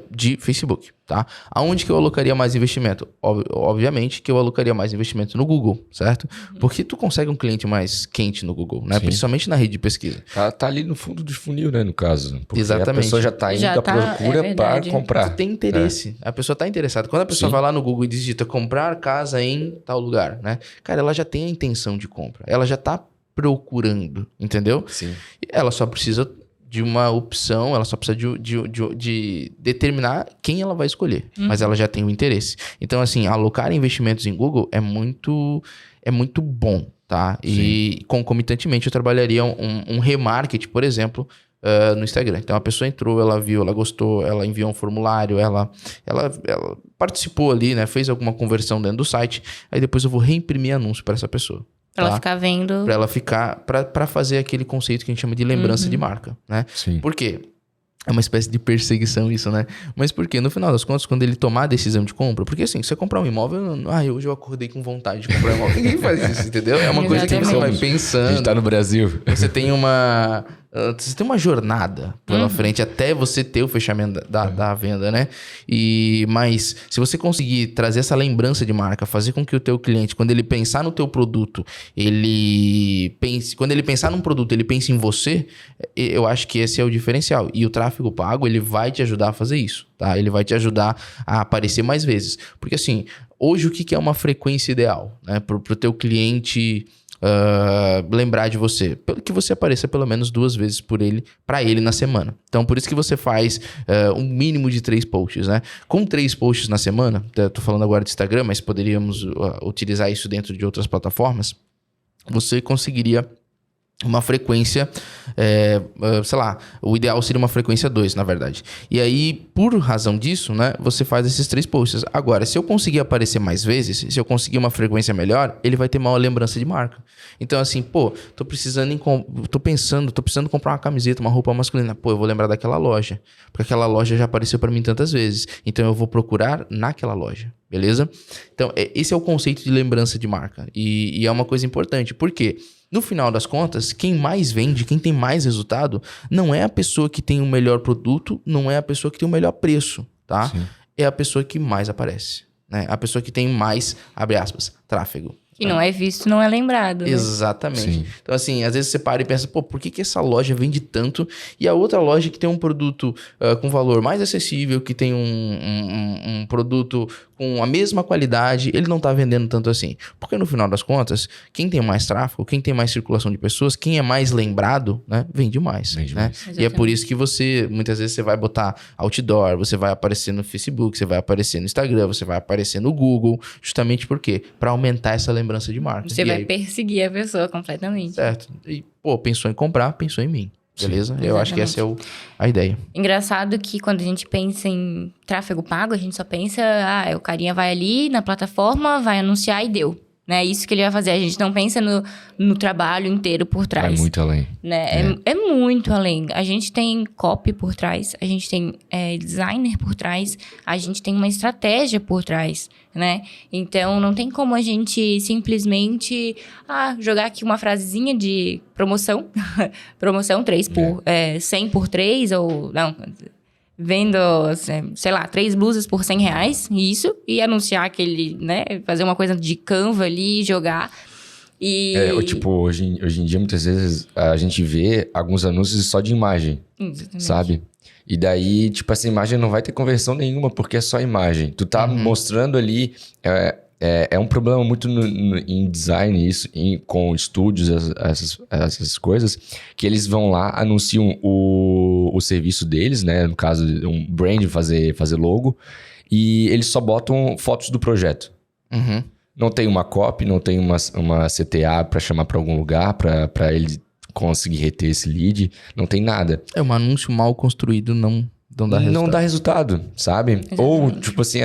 de Facebook, tá? Aonde que eu alocaria mais investimento? Obviamente que eu alocaria mais investimento no Google, certo? Porque tu consegue um cliente mais quente no Google, né? Sim. Principalmente na rede de pesquisa. Tá ali no fundo do funil, né, no caso. Porque Exatamente. a pessoa já tá indo à procura para comprar. Tu tem interesse. A pessoa tá interessada. Quando a pessoa vai lá no Google e digita comprar casa em tal lugar, né? Cara, ela já tem a intenção de compra. Ela já tá procurando, entendeu? Sim. Ela só precisa de uma opção, ela só precisa de determinar quem ela vai escolher, mas ela já tem o interesse. Então, assim, alocar investimentos em Google é muito bom, tá? E concomitantemente eu trabalharia um remarketing, por exemplo, no Instagram. Então a pessoa entrou, ela viu, ela gostou, ela enviou um formulário, ela participou ali, né? Fez alguma conversão dentro do site, aí depois eu vou reimprimir anúncio para essa pessoa. Pra ela ficar vendo. Pra ela ficar... Pra fazer aquele conceito que a gente chama de lembrança de marca, né? Sim. Por quê? É uma espécie de perseguição isso, né? Mas por quê? No final das contas, quando ele tomar a decisão de compra... Porque assim, você comprar um imóvel... hoje eu acordei com vontade de comprar um imóvel. Ninguém faz isso, entendeu? É uma coisa que você vai pensando. A gente tá no Brasil. Você tem uma jornada pela frente até você ter o fechamento da venda, né? Mas se você conseguir trazer essa lembrança de marca, fazer com que o teu cliente, quando ele pensar no teu produto, quando ele pensar num produto, ele pense em você, eu acho que esse é o diferencial. E o tráfego pago, ele vai te ajudar a fazer isso, tá? Ele vai te ajudar a aparecer mais vezes. Porque assim, hoje o que é uma frequência ideal, né? Pro teu cliente... lembrar de você, que você apareça pelo menos 2 vezes para ele na semana. Então por isso que você faz um mínimo de 3 posts, né? Com 3 posts na semana, tô falando agora de Instagram, mas poderíamos utilizar isso dentro de outras plataformas, você conseguiria uma frequência, sei lá, o ideal seria uma frequência 2, na verdade. E aí, por razão disso, né, você faz esses 3 posts. Agora, se eu conseguir aparecer mais vezes, se eu conseguir uma frequência melhor, ele vai ter maior lembrança de marca. Então, assim, tô precisando comprar uma camiseta, uma roupa masculina. Eu vou lembrar daquela loja, porque aquela loja já apareceu para mim tantas vezes. Então, eu vou procurar naquela loja, beleza? Então, esse é o conceito de lembrança de marca. E é uma coisa importante, por quê? No final das contas, quem mais vende, quem tem mais resultado, não é a pessoa que tem o melhor produto, não é a pessoa que tem o melhor preço, tá? Sim. É a pessoa que mais aparece, né? A pessoa que tem mais, abre aspas, tráfego. Que não é visto, não é lembrado. Né? Exatamente. Sim. Então, assim, às vezes você para e pensa, pô, por que que essa loja vende tanto e a outra loja que tem um produto com valor mais acessível, que tem um produto com a mesma qualidade, ele não tá vendendo tanto assim? Porque no final das contas, quem tem mais tráfego, quem tem mais circulação de pessoas, quem é mais lembrado, né, vende mais. Vende né? mais. E é por isso que muitas vezes você vai botar outdoor, você vai aparecer no Facebook, você vai aparecer no Instagram, você vai aparecer no Google, justamente por quê? Pra aumentar essa lembrança de marca. Você E vai aí, perseguir a pessoa completamente. certo. E, pô, pensou em comprar, pensou em mim. Beleza? Sim, eu acho que essa é a ideia. Engraçado que quando a gente pensa em tráfego pago, a gente só pensa, o carinha vai ali na plataforma, vai anunciar e deu. Né? Isso que ele vai fazer. A gente não pensa no trabalho inteiro por trás. Vai muito além. Né? É muito além. A gente tem copy por trás, a gente tem designer por trás, a gente tem uma estratégia por trás, né? Então, não tem como a gente simplesmente jogar aqui uma frasezinha de promoção. Promoção 100 por 3, ou... Não, vendo, sei lá, 3 blusas por R$100, isso, e anunciar aquele, né? Fazer uma coisa de Canva ali, jogar... Hoje em dia, muitas vezes, a gente vê alguns anúncios só de imagem, Exatamente. sabe? E daí, tipo, essa imagem não vai ter conversão nenhuma, porque é só imagem. Tu tá mostrando ali... É um problema muito em design, isso, com estúdios, essas coisas, que eles vão lá, anunciam o serviço deles, né? No caso, um brand fazer logo, e eles só botam fotos do projeto. Uhum. Não tem uma copy, não tem uma CTA para chamar para algum lugar, para ele conseguir reter esse lead, não tem nada. Um anúncio mal construído não dá resultado. Não dá resultado, sabe? Exatamente. Ou, tipo assim,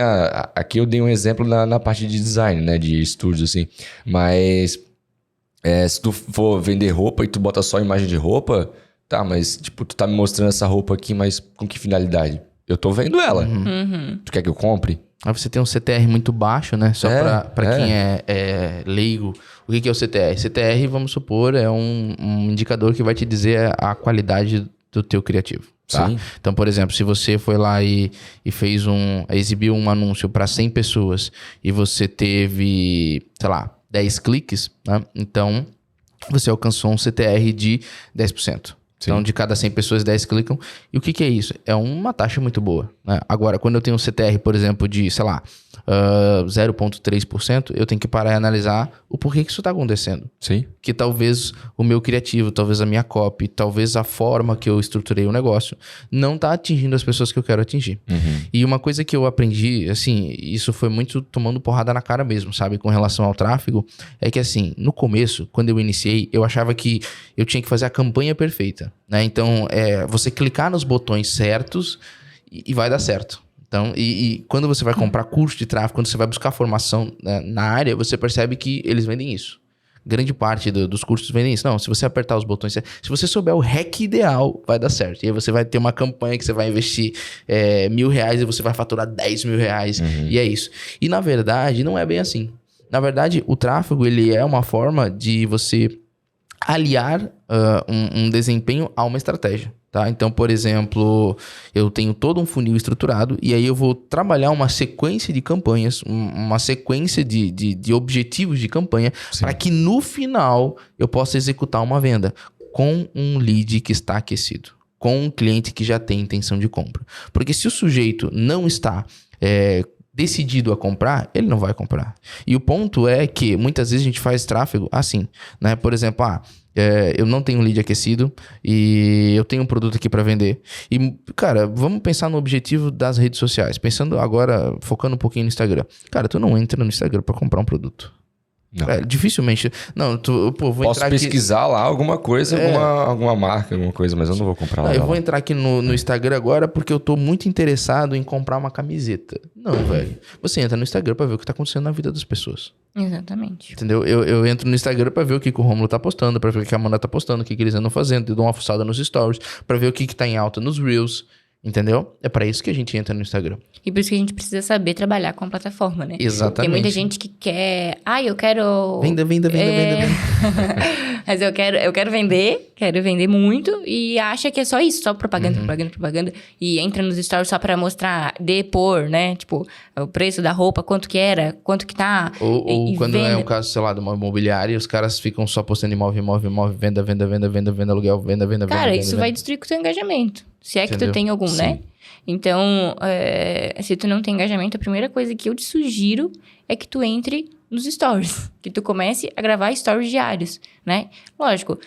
aqui eu dei um exemplo na parte de design, né? De estúdio, assim. Mas se tu for vender roupa e tu bota só imagem de roupa, tá, mas, tipo, tu tá me mostrando essa roupa aqui, mas com que finalidade? Eu tô vendo ela. Tu quer que eu compre? Aí você tem um CTR muito baixo, né? Só pra quem é leigo. O que é o CTR? CTR, vamos supor, é um indicador que vai te dizer a qualidade do teu criativo. Tá? Sim. Então, por exemplo, se você foi lá e exibiu um anúncio para 100 pessoas e você teve, sei lá, 10 cliques, né? Então você alcançou um CTR de 10%. Então, de cada 100 pessoas, 10 clicam. E o que é isso? É uma taxa muito boa. Né? Agora, quando eu tenho um CTR, por exemplo, de, sei lá, 0,3%, eu tenho que parar e analisar o porquê que isso está acontecendo. Sim. Que talvez o meu criativo, talvez a minha copy, talvez a forma que eu estruturei o negócio não está atingindo as pessoas que eu quero atingir. E uma coisa que eu aprendi, assim, isso foi muito tomando porrada na cara mesmo, sabe? Com relação ao tráfego, é que assim, no começo, quando eu iniciei, eu achava que eu tinha que fazer a campanha perfeita. Né? Então, você clicar nos botões certos e vai dar certo. Então, e quando você vai comprar curso de tráfego, quando você vai buscar formação, né, na área, você percebe que eles vendem isso. Grande parte dos cursos vendem isso. Não, se você apertar os botões, se você souber o hack ideal, vai dar certo. E aí você vai ter uma campanha que você vai investir R$1.000 e você vai faturar R$10.000. E é isso. E na verdade, não é bem assim. Na verdade, o tráfego, ele é uma forma de você aliar um desempenho a uma estratégia, tá? Então, por exemplo, eu tenho todo um funil estruturado e aí eu vou trabalhar uma sequência de campanhas, uma sequência de objetivos de campanha para que no final eu possa executar uma venda com um lead que está aquecido, com um cliente que já tem intenção de compra. Porque se o sujeito não está decidido a comprar, ele não vai comprar. E o ponto é que muitas vezes a gente faz tráfego assim, né? Por exemplo, eu não tenho um lead aquecido e eu tenho um produto aqui para vender. E, cara, vamos pensar no objetivo das redes sociais. Pensando agora, focando um pouquinho no Instagram. Cara, tu não entra no Instagram para comprar um produto. Não. Dificilmente. Não, vou Posso entrar pesquisar aqui... lá alguma coisa, alguma marca, alguma coisa, mas eu não vou comprar lá. Eu vou entrar aqui no Instagram agora porque eu tô muito interessado em comprar uma camiseta. Não, velho. Você entra no Instagram pra ver o que tá acontecendo na vida das pessoas. Exatamente. Entendeu? Eu entro no Instagram pra ver o que o Rômulo tá postando, pra ver o que a Amanda tá postando, o que eles andam fazendo. Eu dou uma fuçada nos stories, pra ver o que tá em alta nos Reels. Entendeu? É para isso que a gente entra no Instagram. E por isso que a gente precisa saber trabalhar com a plataforma, né? Exatamente. Tem muita gente que quer... eu quero... Venda. Mas eu quero vender muito e acha que é só isso, só propaganda. E entra nos stories só pra mostrar, depor, né? Tipo, o preço da roupa, quanto que era, quanto que tá. Ou quando venda. é um caso, sei lá, de uma imobiliária, os caras ficam só postando imóvel, venda, aluguel, venda. Cara, isso vai destruir com o teu engajamento. Se é que Entendeu? tu tem algum, Sim. né? Então, se tu não tem engajamento, a primeira coisa que eu te sugiro é que tu entre nos stories. Que tu comece a gravar stories diários, né? Lógico,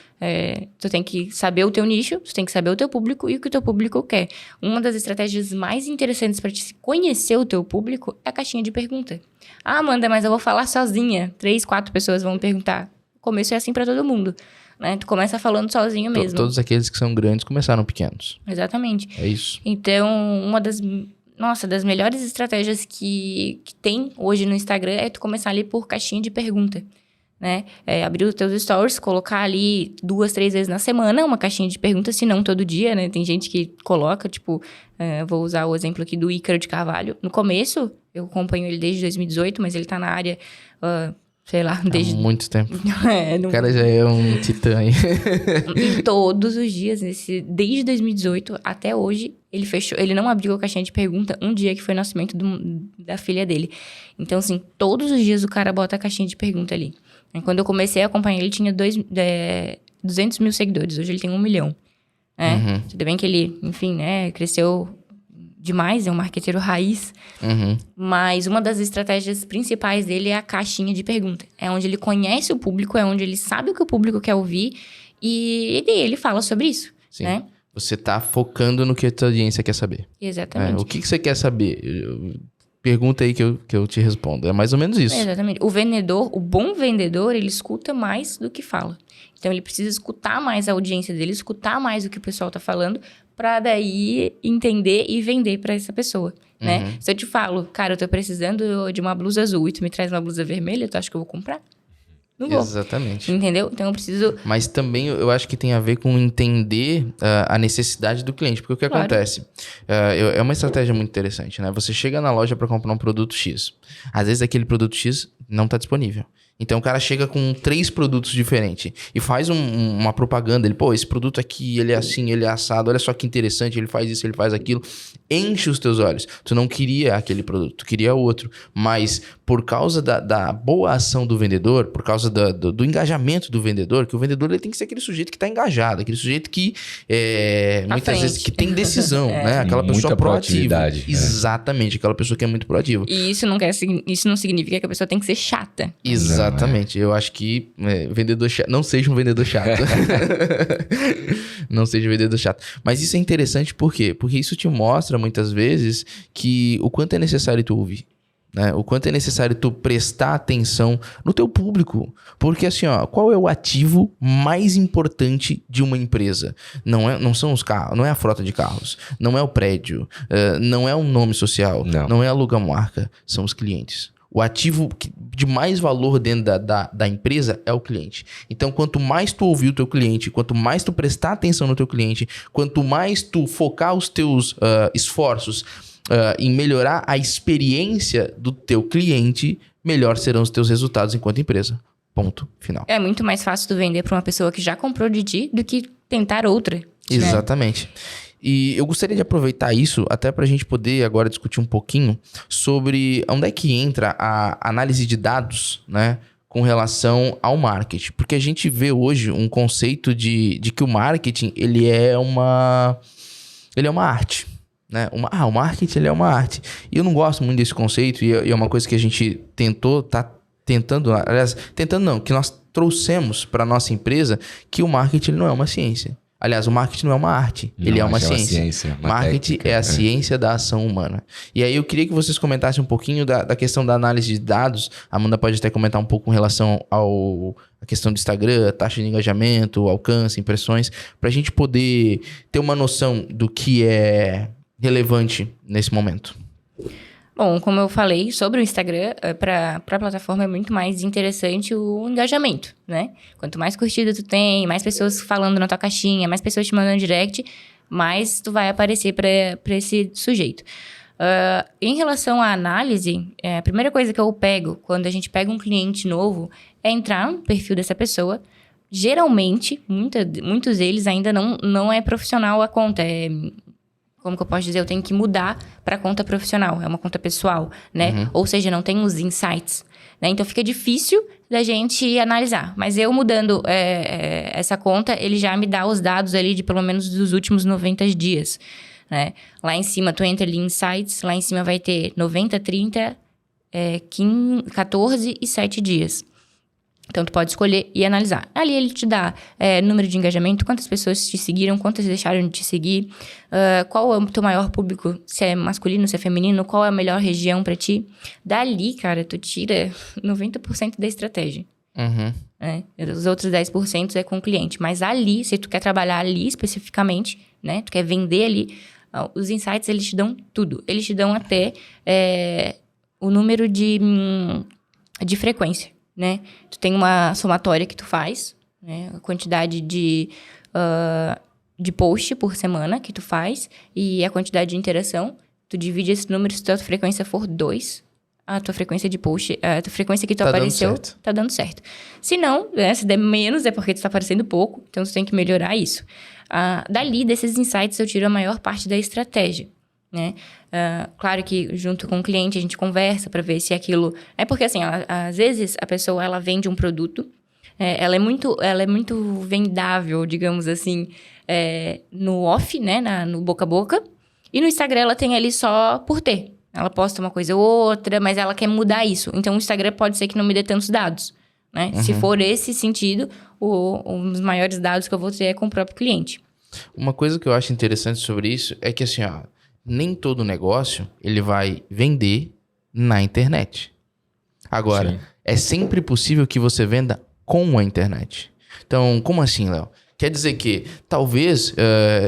tu tem que saber o teu nicho, tu tem que saber o teu público e o que o teu público quer. Uma das estratégias mais interessantes para te conhecer o teu público é a caixinha de pergunta. Amanda, mas eu vou falar sozinha. 3, 4 pessoas vão me perguntar. O começo é assim para todo mundo. Né? Tu começa falando sozinho mesmo. Todos aqueles que são grandes começaram pequenos. Exatamente. É isso. Então, uma das melhores estratégias que tem hoje no Instagram é tu começar ali por caixinha de pergunta, né? Abrir os teus stories, colocar ali 2, 3 vezes na semana uma caixinha de pergunta, se não todo dia, né? Tem gente que coloca, tipo... vou usar o exemplo aqui do Ícaro de Carvalho. No começo, eu acompanho ele desde 2018, mas ele tá na área... sei lá, desde... Há muito tempo. O cara já é um titã aí. E todos os dias, desde 2018 até hoje, ele não abriu a caixinha de pergunta um dia que foi o nascimento da filha dele. Então, assim, todos os dias o cara bota a caixinha de pergunta ali. Quando eu comecei a acompanhar ele, tinha 200 mil seguidores. Hoje ele tem 1 milhão. Né? Tudo bem que ele, enfim, né, cresceu demais, é um marqueteiro raiz. Mas uma das estratégias principais dele é a caixinha de pergunta. É onde ele conhece o público, é onde ele sabe o que o público quer ouvir e ele fala sobre isso. Sim. Né? Você tá focando no que a tua audiência quer saber. Exatamente. O que você quer saber? Pergunta aí que eu te respondo. É mais ou menos isso. Exatamente. O bom vendedor, ele escuta mais do que fala. Então, ele precisa escutar mais a audiência dele, escutar mais o que o pessoal tá falando, pra daí entender e vender pra essa pessoa, né? Se eu te falo, cara, eu tô precisando de uma blusa azul e tu me traz uma blusa vermelha, tu acha que eu vou comprar? Não vou. Exatamente. Entendeu? Então, eu preciso... Mas também eu acho que tem a ver com entender a necessidade do cliente. Porque o que acontece? É uma estratégia muito interessante, né? Você chega na loja para comprar um produto X. Às vezes aquele produto X não tá disponível. Então o cara chega com 3 produtos diferentes e faz uma propaganda. Ele, esse produto aqui, ele é assim, ele é assado, olha só que interessante, ele faz isso, ele faz aquilo. Enche os teus olhos. Tu não queria aquele produto, tu queria outro. Mas por causa da boa ação do vendedor, por causa do engajamento do vendedor, que o vendedor ele tem que ser aquele sujeito que está engajado, aquele sujeito que muitas vezes que tem decisão, né? Aquela pessoa muita proativa. Exatamente, aquela pessoa que é muito proativa. E isso não significa que a pessoa tem que ser chata. Exatamente. Eu acho que vendedor chato... Não seja um vendedor chato. Não seja um vendedor chato. Mas isso é interessante por quê? Porque isso te mostra, muitas vezes, que o quanto é necessário tu ouvir. Né? O quanto é necessário tu prestar atenção no teu público. Porque assim, qual é o ativo mais importante de uma empresa? Não são os carros, não é a frota de carros, não é o prédio, não é um nome social, não é a logomarca, são os clientes. O ativo de mais valor dentro da empresa é o cliente. Então, quanto mais tu ouvir o teu cliente, quanto mais tu prestar atenção no teu cliente, quanto mais tu focar os teus esforços em melhorar a experiência do teu cliente, melhor serão os teus resultados enquanto empresa. Ponto final. É muito mais fácil tu vender para uma pessoa que já comprou de ti do que tentar outra. Exatamente. Né? E eu gostaria de aproveitar isso até para a gente poder agora discutir um pouquinho sobre onde é que entra a análise de dados, né, com relação ao marketing. Porque a gente vê hoje um conceito de que o marketing ele é uma arte. Né? O marketing ele é uma arte. E eu não gosto muito desse conceito e é uma coisa que a gente que nós trouxemos para nossa empresa, que o marketing não é uma ciência. Aliás, o marketing não é uma arte, ele é uma ciência. Marketing técnica, é a ciência da ação humana. E aí eu queria que vocês comentassem um pouquinho da questão da análise de dados. A Amanda pode até comentar um pouco com relação à questão do Instagram, taxa de engajamento, alcance, impressões, para a gente poder ter uma noção do que é relevante nesse momento. Bom, como eu falei sobre o Instagram, para a plataforma é muito mais interessante o engajamento, né? Quanto mais curtida tu tem, mais pessoas falando na tua caixinha, mais pessoas te mandando direct, mais tu vai aparecer para esse sujeito. Em relação à análise, a primeira coisa que eu pego quando a gente pega um cliente novo é entrar no perfil dessa pessoa. Geralmente, muitos deles ainda não é profissional a conta. Como que eu posso dizer? Eu tenho que mudar para conta profissional. É uma conta pessoal, né? Ou seja, não tem os insights. Né? Então, fica difícil da gente analisar. Mas eu mudando essa conta, ele já me dá os dados ali de pelo menos dos últimos 90 dias. Né? Lá em cima, tu entra ali em Insights. Lá em cima vai ter 90, 30, 14 e 7 dias. Então, tu pode escolher e analisar. Ali ele te dá número de engajamento, quantas pessoas te seguiram, quantas deixaram de te seguir, qual é o teu maior público, se é masculino, se é feminino, qual é a melhor região pra ti. Dali, cara, tu tira 90% da estratégia. Os outros 10% é com o cliente. Mas ali, se tu quer trabalhar ali especificamente, né, tu quer vender ali, os insights, eles te dão tudo. Eles te dão até o número de frequência. Né? Tu tem uma somatória que tu faz, né? A quantidade de post por semana que tu faz e a quantidade de interação. Tu divide esse número, se a tua frequência for 2, a tua frequência de post, a tua frequência que tu apareceu, tá dando certo. Se não, né, se der menos, é porque tu tá aparecendo pouco, então tu tem que melhorar isso. Dali, desses insights, eu tiro a maior parte da estratégia. Né? Claro que junto com o cliente a gente conversa para ver se aquilo... É porque assim, às vezes a pessoa ela vende um produto, ela é muito vendável, digamos assim, no off, né? No boca a boca, e no Instagram ela tem ali só por ter. Ela posta uma coisa ou outra, mas ela quer mudar isso. Então o Instagram pode ser que não me dê tantos dados. Né? Se for esse sentido, os maiores dados que eu vou ter é com o próprio cliente. Uma coisa que eu acho interessante sobre isso é que assim, nem todo negócio ele vai vender na internet. Agora, Sim. É sempre possível que você venda com a internet. Então, como assim, Léo? Quer dizer que talvez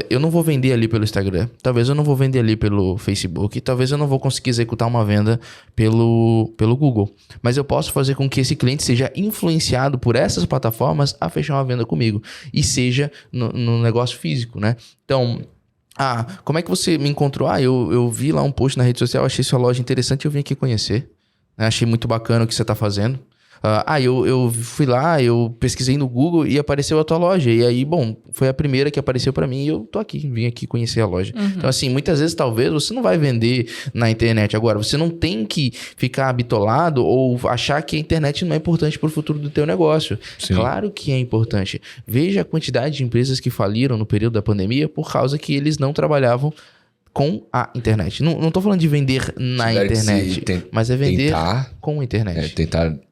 eu não vou vender ali pelo Instagram, talvez eu não vou vender ali pelo Facebook, talvez eu não vou conseguir executar uma venda pelo Google. Mas eu posso fazer com que esse cliente seja influenciado por essas plataformas a fechar uma venda comigo. E seja no negócio físico, né? Então... como é que você me encontrou? Eu vi lá um post na rede social, achei sua loja interessante e eu vim aqui conhecer. Né? Achei muito bacana o que você está fazendo. Eu fui lá, eu pesquisei no Google e apareceu a tua loja. E aí, bom, foi a primeira que apareceu para mim e eu tô aqui, vim aqui conhecer a loja. Então, assim, muitas vezes, talvez, você não vai vender na internet. Agora, você não tem que ficar bitolado ou achar que a internet não é importante para o futuro do teu negócio. Sim. Claro que é importante. Veja a quantidade de empresas que faliram no período da pandemia por causa que eles não trabalhavam com a internet. Não tô falando de vender na internet, mas é vender com a internet.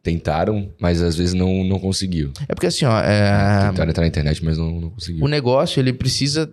Tentaram, mas às vezes não conseguiu. É porque assim, Tentaram entrar na internet, mas não conseguiu. O negócio, ele precisa,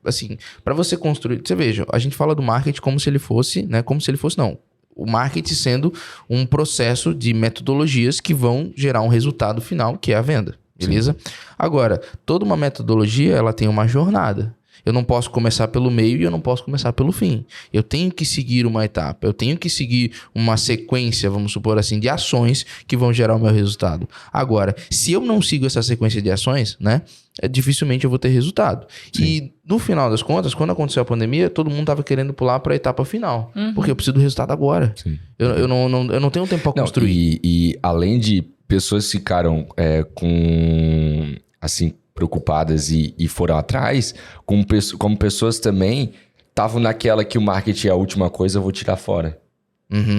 assim, para você construir... Você veja, a gente fala do marketing como se ele fosse, né? Como se ele fosse, não. O marketing sendo um processo de metodologias que vão gerar um resultado final, que é a venda. Beleza? Sim. Agora, toda uma metodologia, ela tem uma jornada. Eu não posso começar pelo meio e eu não posso começar pelo fim. Eu tenho que seguir uma etapa, eu tenho que seguir uma sequência, vamos supor assim, de ações que vão gerar o meu resultado. Agora, se eu não sigo essa sequência de ações, né, dificilmente eu vou ter resultado. Sim. E no final das contas, quando aconteceu a pandemia, todo mundo estava querendo pular para a etapa final, porque eu preciso do resultado agora. Sim. Eu não tenho tempo para construir. E além de pessoas ficaram com, assim, preocupadas e foram atrás, como pessoas também estavam naquela que o marketing é a última coisa, eu vou tirar fora.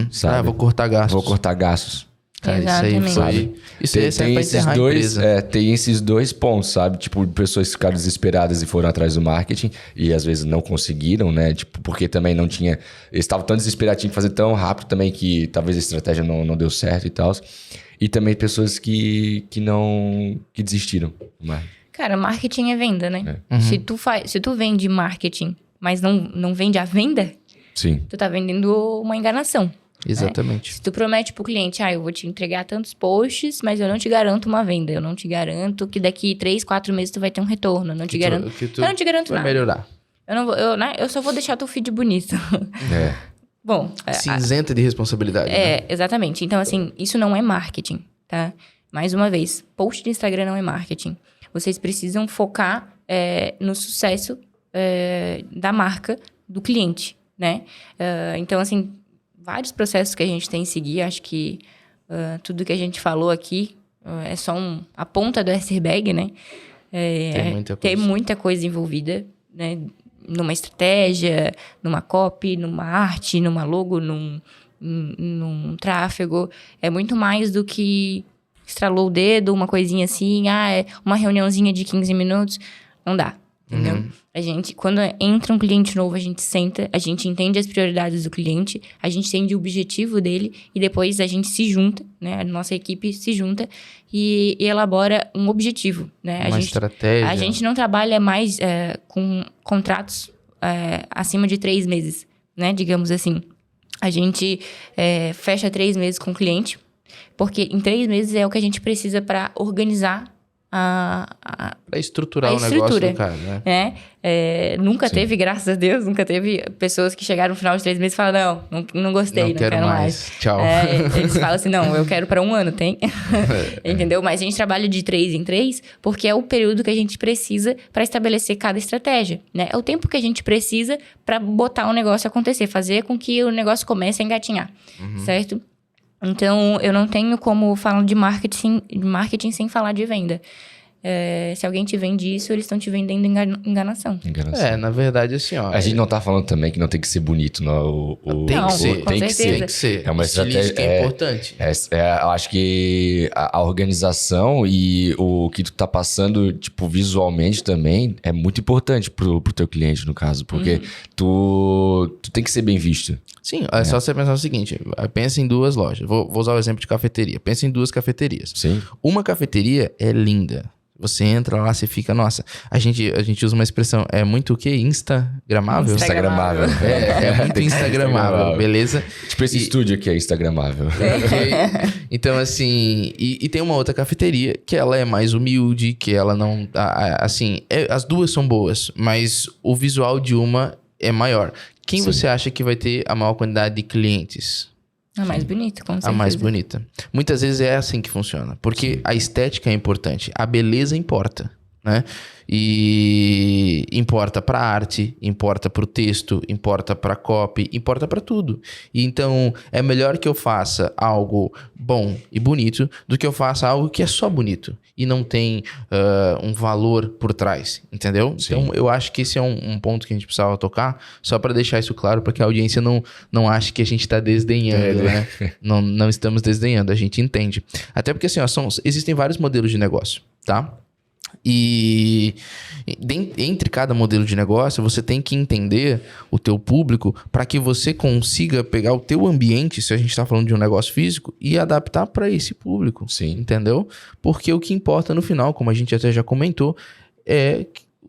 Sabe? Vou cortar gastos. Vou cortar gastos. Exatamente. Isso aí tem esses dois, tem esses dois pontos, sabe? Tipo, pessoas ficaram desesperadas e foram atrás do marketing e às vezes não conseguiram, né? Tipo, porque também não tinha... Eles estavam tão desesperados, tinham que fazer tão rápido também que talvez a estratégia não deu certo e tal. E também pessoas que desistiram. Cara, marketing é venda, né? Se tu vende marketing, mas não vende a venda, sim, tu tá vendendo uma enganação. Exatamente. Né? Se tu promete pro cliente, eu vou te entregar tantos posts, mas eu não te garanto uma venda. Eu não te garanto que daqui 3, 4 meses tu vai ter um retorno. Eu não te garanto nada. Vai melhorar. Eu só vou deixar teu feed bonito. Bom... Cinzenta de responsabilidade. né? Exatamente. Então, assim, isso não é marketing, tá? Mais uma vez, post de Instagram não é marketing. Vocês precisam focar no sucesso da marca do cliente, né? Então, assim, vários processos que a gente tem que seguir. Acho que tudo que a gente falou aqui é só a ponta do iceberg, né? Tem muita coisa envolvida, né? Numa estratégia, numa copy, numa arte, numa logo, num tráfego. É muito mais do que estralou o dedo, uma coisinha assim, é uma reuniãozinha de 15 minutos. Não dá, entendeu? A gente, quando entra um cliente novo, a gente senta, a gente entende as prioridades do cliente, a gente entende o objetivo dele e depois a gente se junta, né? A nossa equipe se junta e elabora um objetivo, né? Uma estratégia. A gente não trabalha mais com contratos acima de 3 meses, né? Digamos assim. A gente fecha 3 meses com o cliente, porque em 3 meses é o que a gente precisa para organizar para estruturar o negócio do cara, né? Nunca teve, graças a Deus, nunca teve pessoas que chegaram no final de 3 meses e falaram, não gostei, não quero mais. Tchau. Eles falam assim, não, eu quero para 1 ano, tem? Entendeu? Mas a gente trabalha de 3 em 3, porque é o período que a gente precisa para estabelecer cada estratégia, né? É o tempo que a gente precisa para botar o negócio acontecer, fazer com que o negócio comece a engatinhar, certo? Então, eu não tenho como falar de marketing sem falar de venda. Se alguém te vende isso, eles estão te vendendo enganação. Na verdade, assim, ó... A gente não tá falando também que não tem que ser bonito, não. Tem que ser. É uma estratégia que é importante. Eu acho que a organização e o que tu tá passando, tipo, visualmente também, é muito importante pro teu cliente, no caso. Porque tu tem que ser bem visto. Sim, é só você pensar o seguinte, pensa em 2 lojas. Vou usar o exemplo de cafeteria. Pensa em 2 cafeterias. Sim. Uma cafeteria é linda. Você entra lá, você fica... Nossa, a gente usa uma expressão... É muito o quê? Instagramável? Instagramável. É muito instagramável, beleza? Tipo esse estúdio aqui é instagramável. Então, assim... E tem uma outra cafeteria que ela é mais humilde, que ela não... Assim, as 2 são boas, mas o visual de uma é maior. Quem você acha que vai ter a maior quantidade de clientes? A mais bonita, com certeza. A mais bonita. Muitas vezes é assim que funciona. Porque a estética é importante. A beleza importa, né? E importa para arte, importa para o texto, importa para copy, importa para tudo. E então, é melhor que eu faça algo bom e bonito do que eu faça algo que é só bonito e não tem um valor por trás, entendeu? Sim. Então, eu acho que esse é um ponto que a gente precisava tocar, só para deixar isso claro, para que a audiência não ache que a gente está desdenhando, né? Não estamos desdenhando, a gente entende. Até porque, assim, existem vários modelos de negócio, tá? E entre cada modelo de negócio, você tem que entender o teu público para que você consiga pegar o teu ambiente, se a gente está falando de um negócio físico, e adaptar para esse público. Sim. Entendeu? Porque o que importa no final, como a gente até já comentou,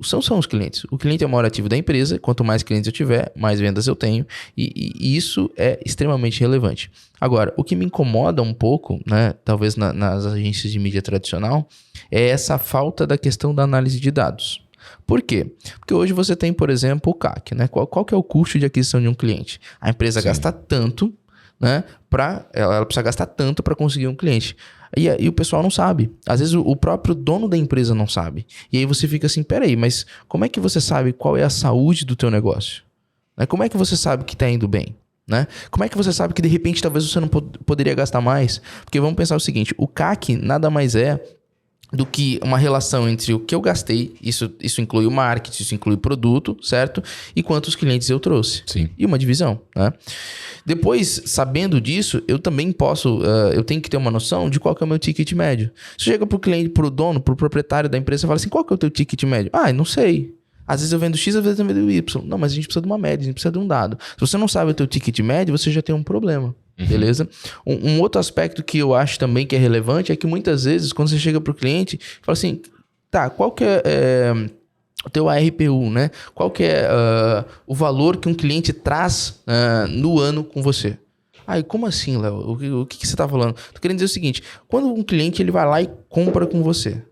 são os clientes. O cliente é o maior ativo da empresa. Quanto mais clientes eu tiver, mais vendas eu tenho. E isso é extremamente relevante. Agora, o que me incomoda um pouco, né, talvez nas agências de mídia tradicional, é essa falta da questão da análise de dados. Por quê? Porque hoje você tem, por exemplo, o CAC, né? Qual que é o custo de aquisição de um cliente? A empresa gasta tanto, né? Ela precisa gastar tanto para conseguir um cliente. E o pessoal não sabe. Às vezes o próprio dono da empresa não sabe. E aí você fica assim, peraí, mas como é que você sabe qual é a saúde do teu negócio? Né? Como é que você sabe que está indo bem? Né? Como é que você sabe que de repente talvez você não poderia gastar mais? Porque vamos pensar o seguinte, o CAC nada mais é do que uma relação entre o que eu gastei, isso inclui o marketing, isso inclui o produto, certo? E quantos clientes eu trouxe. Sim. E uma divisão, né? Depois, sabendo disso, eu também eu tenho que ter uma noção de qual que é o meu ticket médio. Você chega pro cliente, pro dono, pro proprietário da empresa e fala assim, qual que é o teu ticket médio? Não sei. Às vezes eu vendo X, às vezes eu vendo Y. Não, mas a gente precisa de uma média, a gente precisa de um dado. Se você não sabe o teu ticket médio, você já tem um problema. Beleza? Um outro aspecto que eu acho também que é relevante é que muitas vezes, quando você chega pro cliente, fala assim, tá, qual que é o teu ARPU, né? Qual que é o valor que um cliente traz no ano com você? E como assim, Léo? O que você tá falando? Tô querendo dizer o seguinte, quando um cliente ele vai lá e compra com você,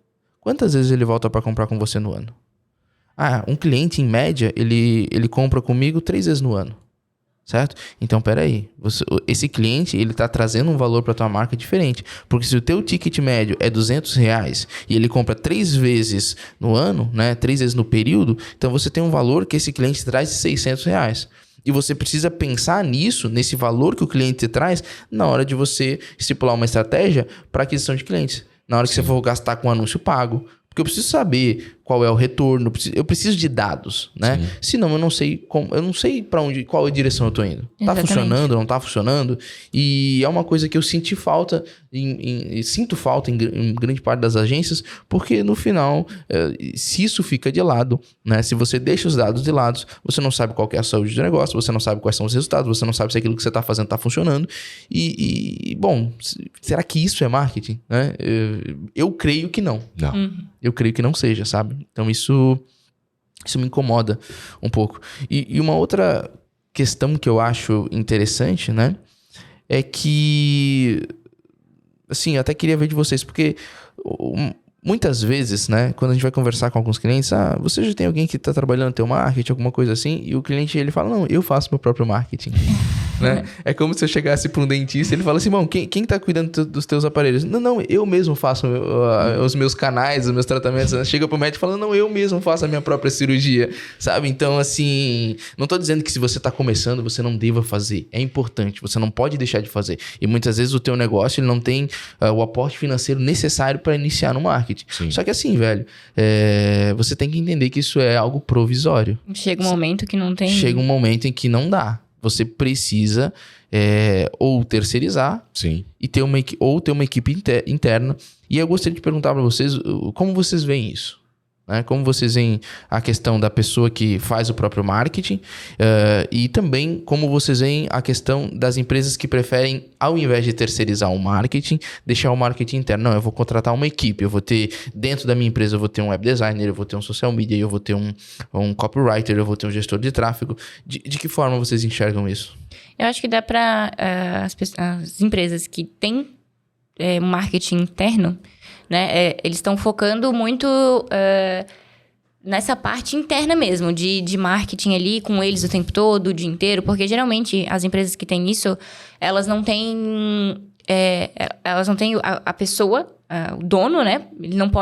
quantas vezes ele volta para comprar com você no ano? Um cliente, em média, ele compra comigo 3 vezes no ano. certo? Então, peraí, esse cliente, ele tá trazendo um valor para tua marca diferente, porque se o teu ticket médio é R$200 e ele compra 3 vezes no ano, né, 3 vezes no período, então você tem um valor que esse cliente traz de R$600. E você precisa pensar nisso, nesse valor que o cliente te traz, na hora de você estipular uma estratégia para aquisição de clientes. Na hora que você for gastar com anúncio pago. Porque eu preciso saber qual é o retorno, eu preciso de dados, né? Sim. Senão eu não sei para onde, qual é a direção eu tô indo. Tá funcionando, não tá funcionando? E é uma coisa que eu senti falta, sinto falta em grande parte das agências, porque no final, se isso fica de lado, né? Se você deixa os dados de lado, você não sabe qual que é a saúde do negócio, você não sabe quais são os resultados, você não sabe se aquilo que você tá fazendo tá funcionando. Bom, será que isso é marketing? Né? Eu creio que não. Não. Eu creio que não seja, sabe? Então isso me incomoda um pouco. E uma outra questão que eu acho interessante, né? É que, assim, eu até queria ver de vocês, porque muitas vezes, né? Quando a gente vai conversar com alguns clientes, você já tem alguém que tá trabalhando no teu marketing, alguma coisa assim, e o cliente, ele fala, não, eu faço meu próprio marketing. Né? É como se eu chegasse para um dentista e ele fala assim, bom, quem tá cuidando dos teus aparelhos? Não, eu mesmo faço os meus canais, os meus tratamentos. Chega pro médico falando, não, eu mesmo faço a minha própria cirurgia, sabe? Então, assim, não tô dizendo que se você tá começando, você não deva fazer. É importante, você não pode deixar de fazer. E muitas vezes o teu negócio, ele não tem o aporte financeiro necessário para iniciar no marketing. Sim. Só que assim, velho, você tem que entender que isso é algo provisório. Chega um momento que não tem... Chega um momento em que não dá. Você precisa ou terceirizar. Sim. E ter uma equipe interna. E eu gostaria de perguntar para vocês como vocês veem isso. Né? Como vocês veem a questão da pessoa que faz o próprio marketing e também como vocês veem a questão das empresas que preferem, ao invés de terceirizar o marketing, deixar o marketing interno. Não, eu vou contratar uma equipe, eu vou ter, dentro da minha empresa, eu vou ter um web designer, eu vou ter um social media, eu vou ter um copywriter, eu vou ter um gestor de tráfego. De que forma vocês enxergam isso? Eu acho que dá para as empresas que têm marketing interno, né? Eles estão focando muito nessa parte interna mesmo, de marketing ali com eles o tempo todo, o dia inteiro, porque geralmente as empresas que têm isso, elas não têm a pessoa, o dono, né?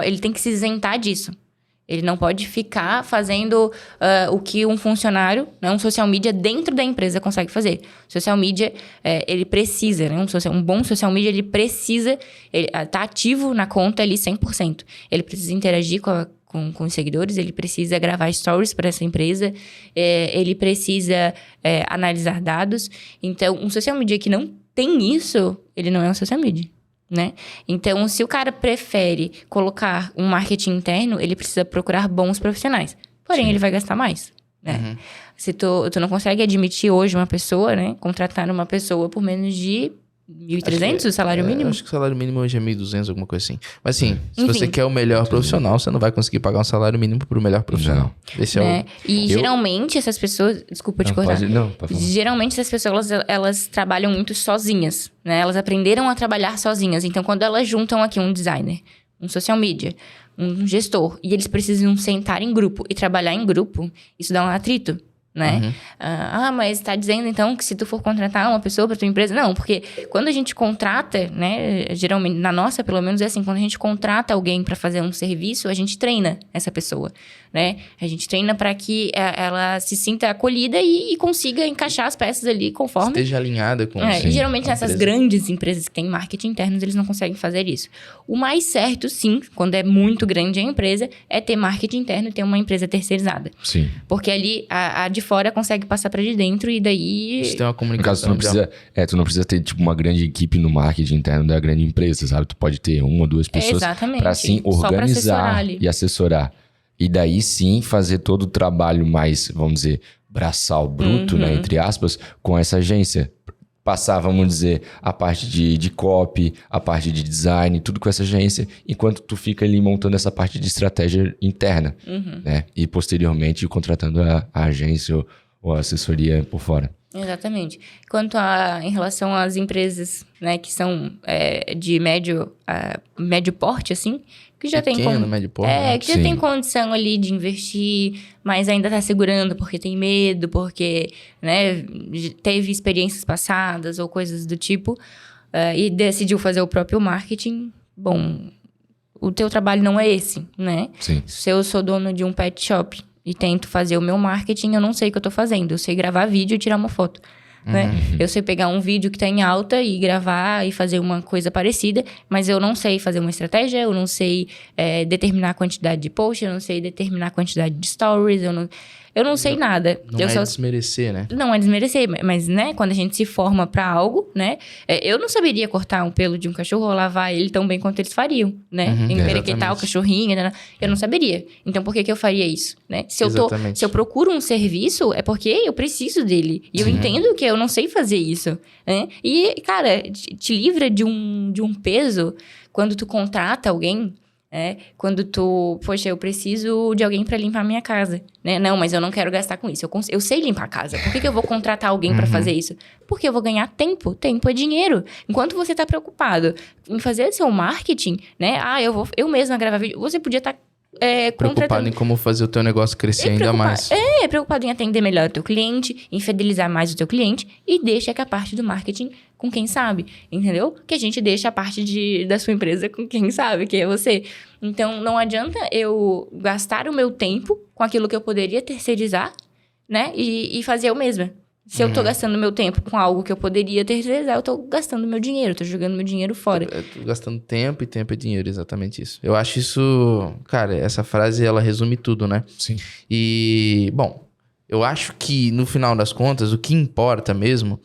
Ele tem que se isentar disso. Ele não pode ficar fazendo o que um funcionário, né, um social media dentro da empresa consegue fazer. Social media, ele precisa, né, um bom social media, ele precisa estar ativo na conta ali 100%. Ele precisa interagir com os seguidores, ele precisa gravar stories para essa empresa, ele precisa analisar dados. Então, um social media que não tem isso, ele não é um social media. Né? Então, se o cara prefere colocar um marketing interno, ele precisa procurar bons profissionais. Porém, Sim. ele vai gastar mais, né? Uhum. Se tu não consegue admitir hoje uma pessoa, né? Contratar uma pessoa por menos de 1.300 o salário mínimo? Acho que o salário mínimo hoje é 1.200, alguma coisa assim. Mas assim, se você quer o melhor profissional, você não vai conseguir pagar um salário mínimo pro melhor profissional. Esse é o... E geralmente essas pessoas... Desculpa te cortar. Pode falar. Geralmente essas pessoas, elas trabalham muito sozinhas, né? Elas aprenderam a trabalhar sozinhas. Então, quando elas juntam aqui um designer, um social media, um gestor, e eles precisam sentar em grupo e trabalhar em grupo, isso dá um atrito. Né? Uhum. Mas tá dizendo então que se tu for contratar uma pessoa para tua empresa... Não, porque quando a gente contrata, né? Geralmente, na nossa pelo menos é assim, quando a gente contrata alguém para fazer um serviço, a gente treina essa pessoa, né? A gente treina para que ela se sinta acolhida e consiga encaixar as peças ali conforme... Esteja alinhada com... E geralmente nessas grandes empresas que têm marketing internos, eles não conseguem fazer isso. O mais certo, sim, quando é muito grande a empresa, é ter marketing interno e ter uma empresa terceirizada. Sim. Porque ali a de fora consegue passar para de dentro e daí... Você tem uma comunicação. No caso, tu não precisa ter tipo uma grande equipe no marketing interno da grande empresa, sabe? Tu pode ter 1 ou 2 pessoas para sim organizar e assessorar. E daí sim fazer todo o trabalho mais, vamos dizer, braçal, bruto, né? Entre aspas, com essa agência. Passar, vamos dizer, a parte de copy, a parte de design, tudo com essa agência, enquanto tu fica ali montando essa parte de estratégia interna, né? E posteriormente contratando a agência ou a assessoria por fora. Exatamente. Em relação às empresas, né, que são de médio porte, assim, que já pequeno, médio porte. que já tem condição ali de investir, mas ainda tá segurando porque tem medo, porque, né, teve experiências passadas ou coisas do tipo, e decidiu fazer o próprio marketing. Bom, o teu trabalho não é esse, né? Sim. Se eu sou dono de um pet shop e tento fazer o meu marketing, eu não sei o que eu tô fazendo. Eu sei gravar vídeo e tirar uma foto. Né? Eu sei pegar um vídeo que tá em alta e gravar e fazer uma coisa parecida, mas eu não sei fazer uma estratégia, eu não sei determinar a quantidade de post, eu não sei determinar a quantidade de stories, eu não sei nada. Não é desmerecer, né? Não é desmerecer, mas, né, quando a gente se forma pra algo, né, eu não saberia cortar um pelo de um cachorro ou lavar ele tão bem quanto eles fariam, né? Emperequetar o cachorrinho, né? Eu não saberia. Então, por que eu faria isso, né? Se eu procuro um serviço, é porque eu preciso dele. E eu entendo que eu não sei fazer isso, né? E, cara, te livra de um peso quando tu contrata alguém. Quando poxa, eu preciso de alguém pra limpar a minha casa, né? Não, mas eu não quero gastar com isso. Eu sei limpar a casa. Por que eu vou contratar alguém pra fazer isso? Porque eu vou ganhar tempo. Tempo é dinheiro. Enquanto você tá preocupado em fazer seu marketing, né? Eu mesma gravar vídeo. Você podia estar preocupado em como fazer o teu negócio crescer ainda mais. Preocupado em atender melhor o teu cliente, em fidelizar mais o teu cliente e deixa que a parte do marketing com quem sabe, entendeu? Que a gente deixa a parte da sua empresa com quem sabe, que é você. Então, não adianta eu gastar o meu tempo com aquilo que eu poderia terceirizar, né? E fazer eu mesma. Se eu tô gastando meu tempo com algo que eu poderia terceirizar, eu tô gastando meu dinheiro, eu tô jogando meu dinheiro fora. Eu tô gastando tempo e tempo é dinheiro, exatamente isso. Eu acho isso... Cara, essa frase, ela resume tudo, né? Sim. E, bom, eu acho que, no final das contas, o que importa mesmo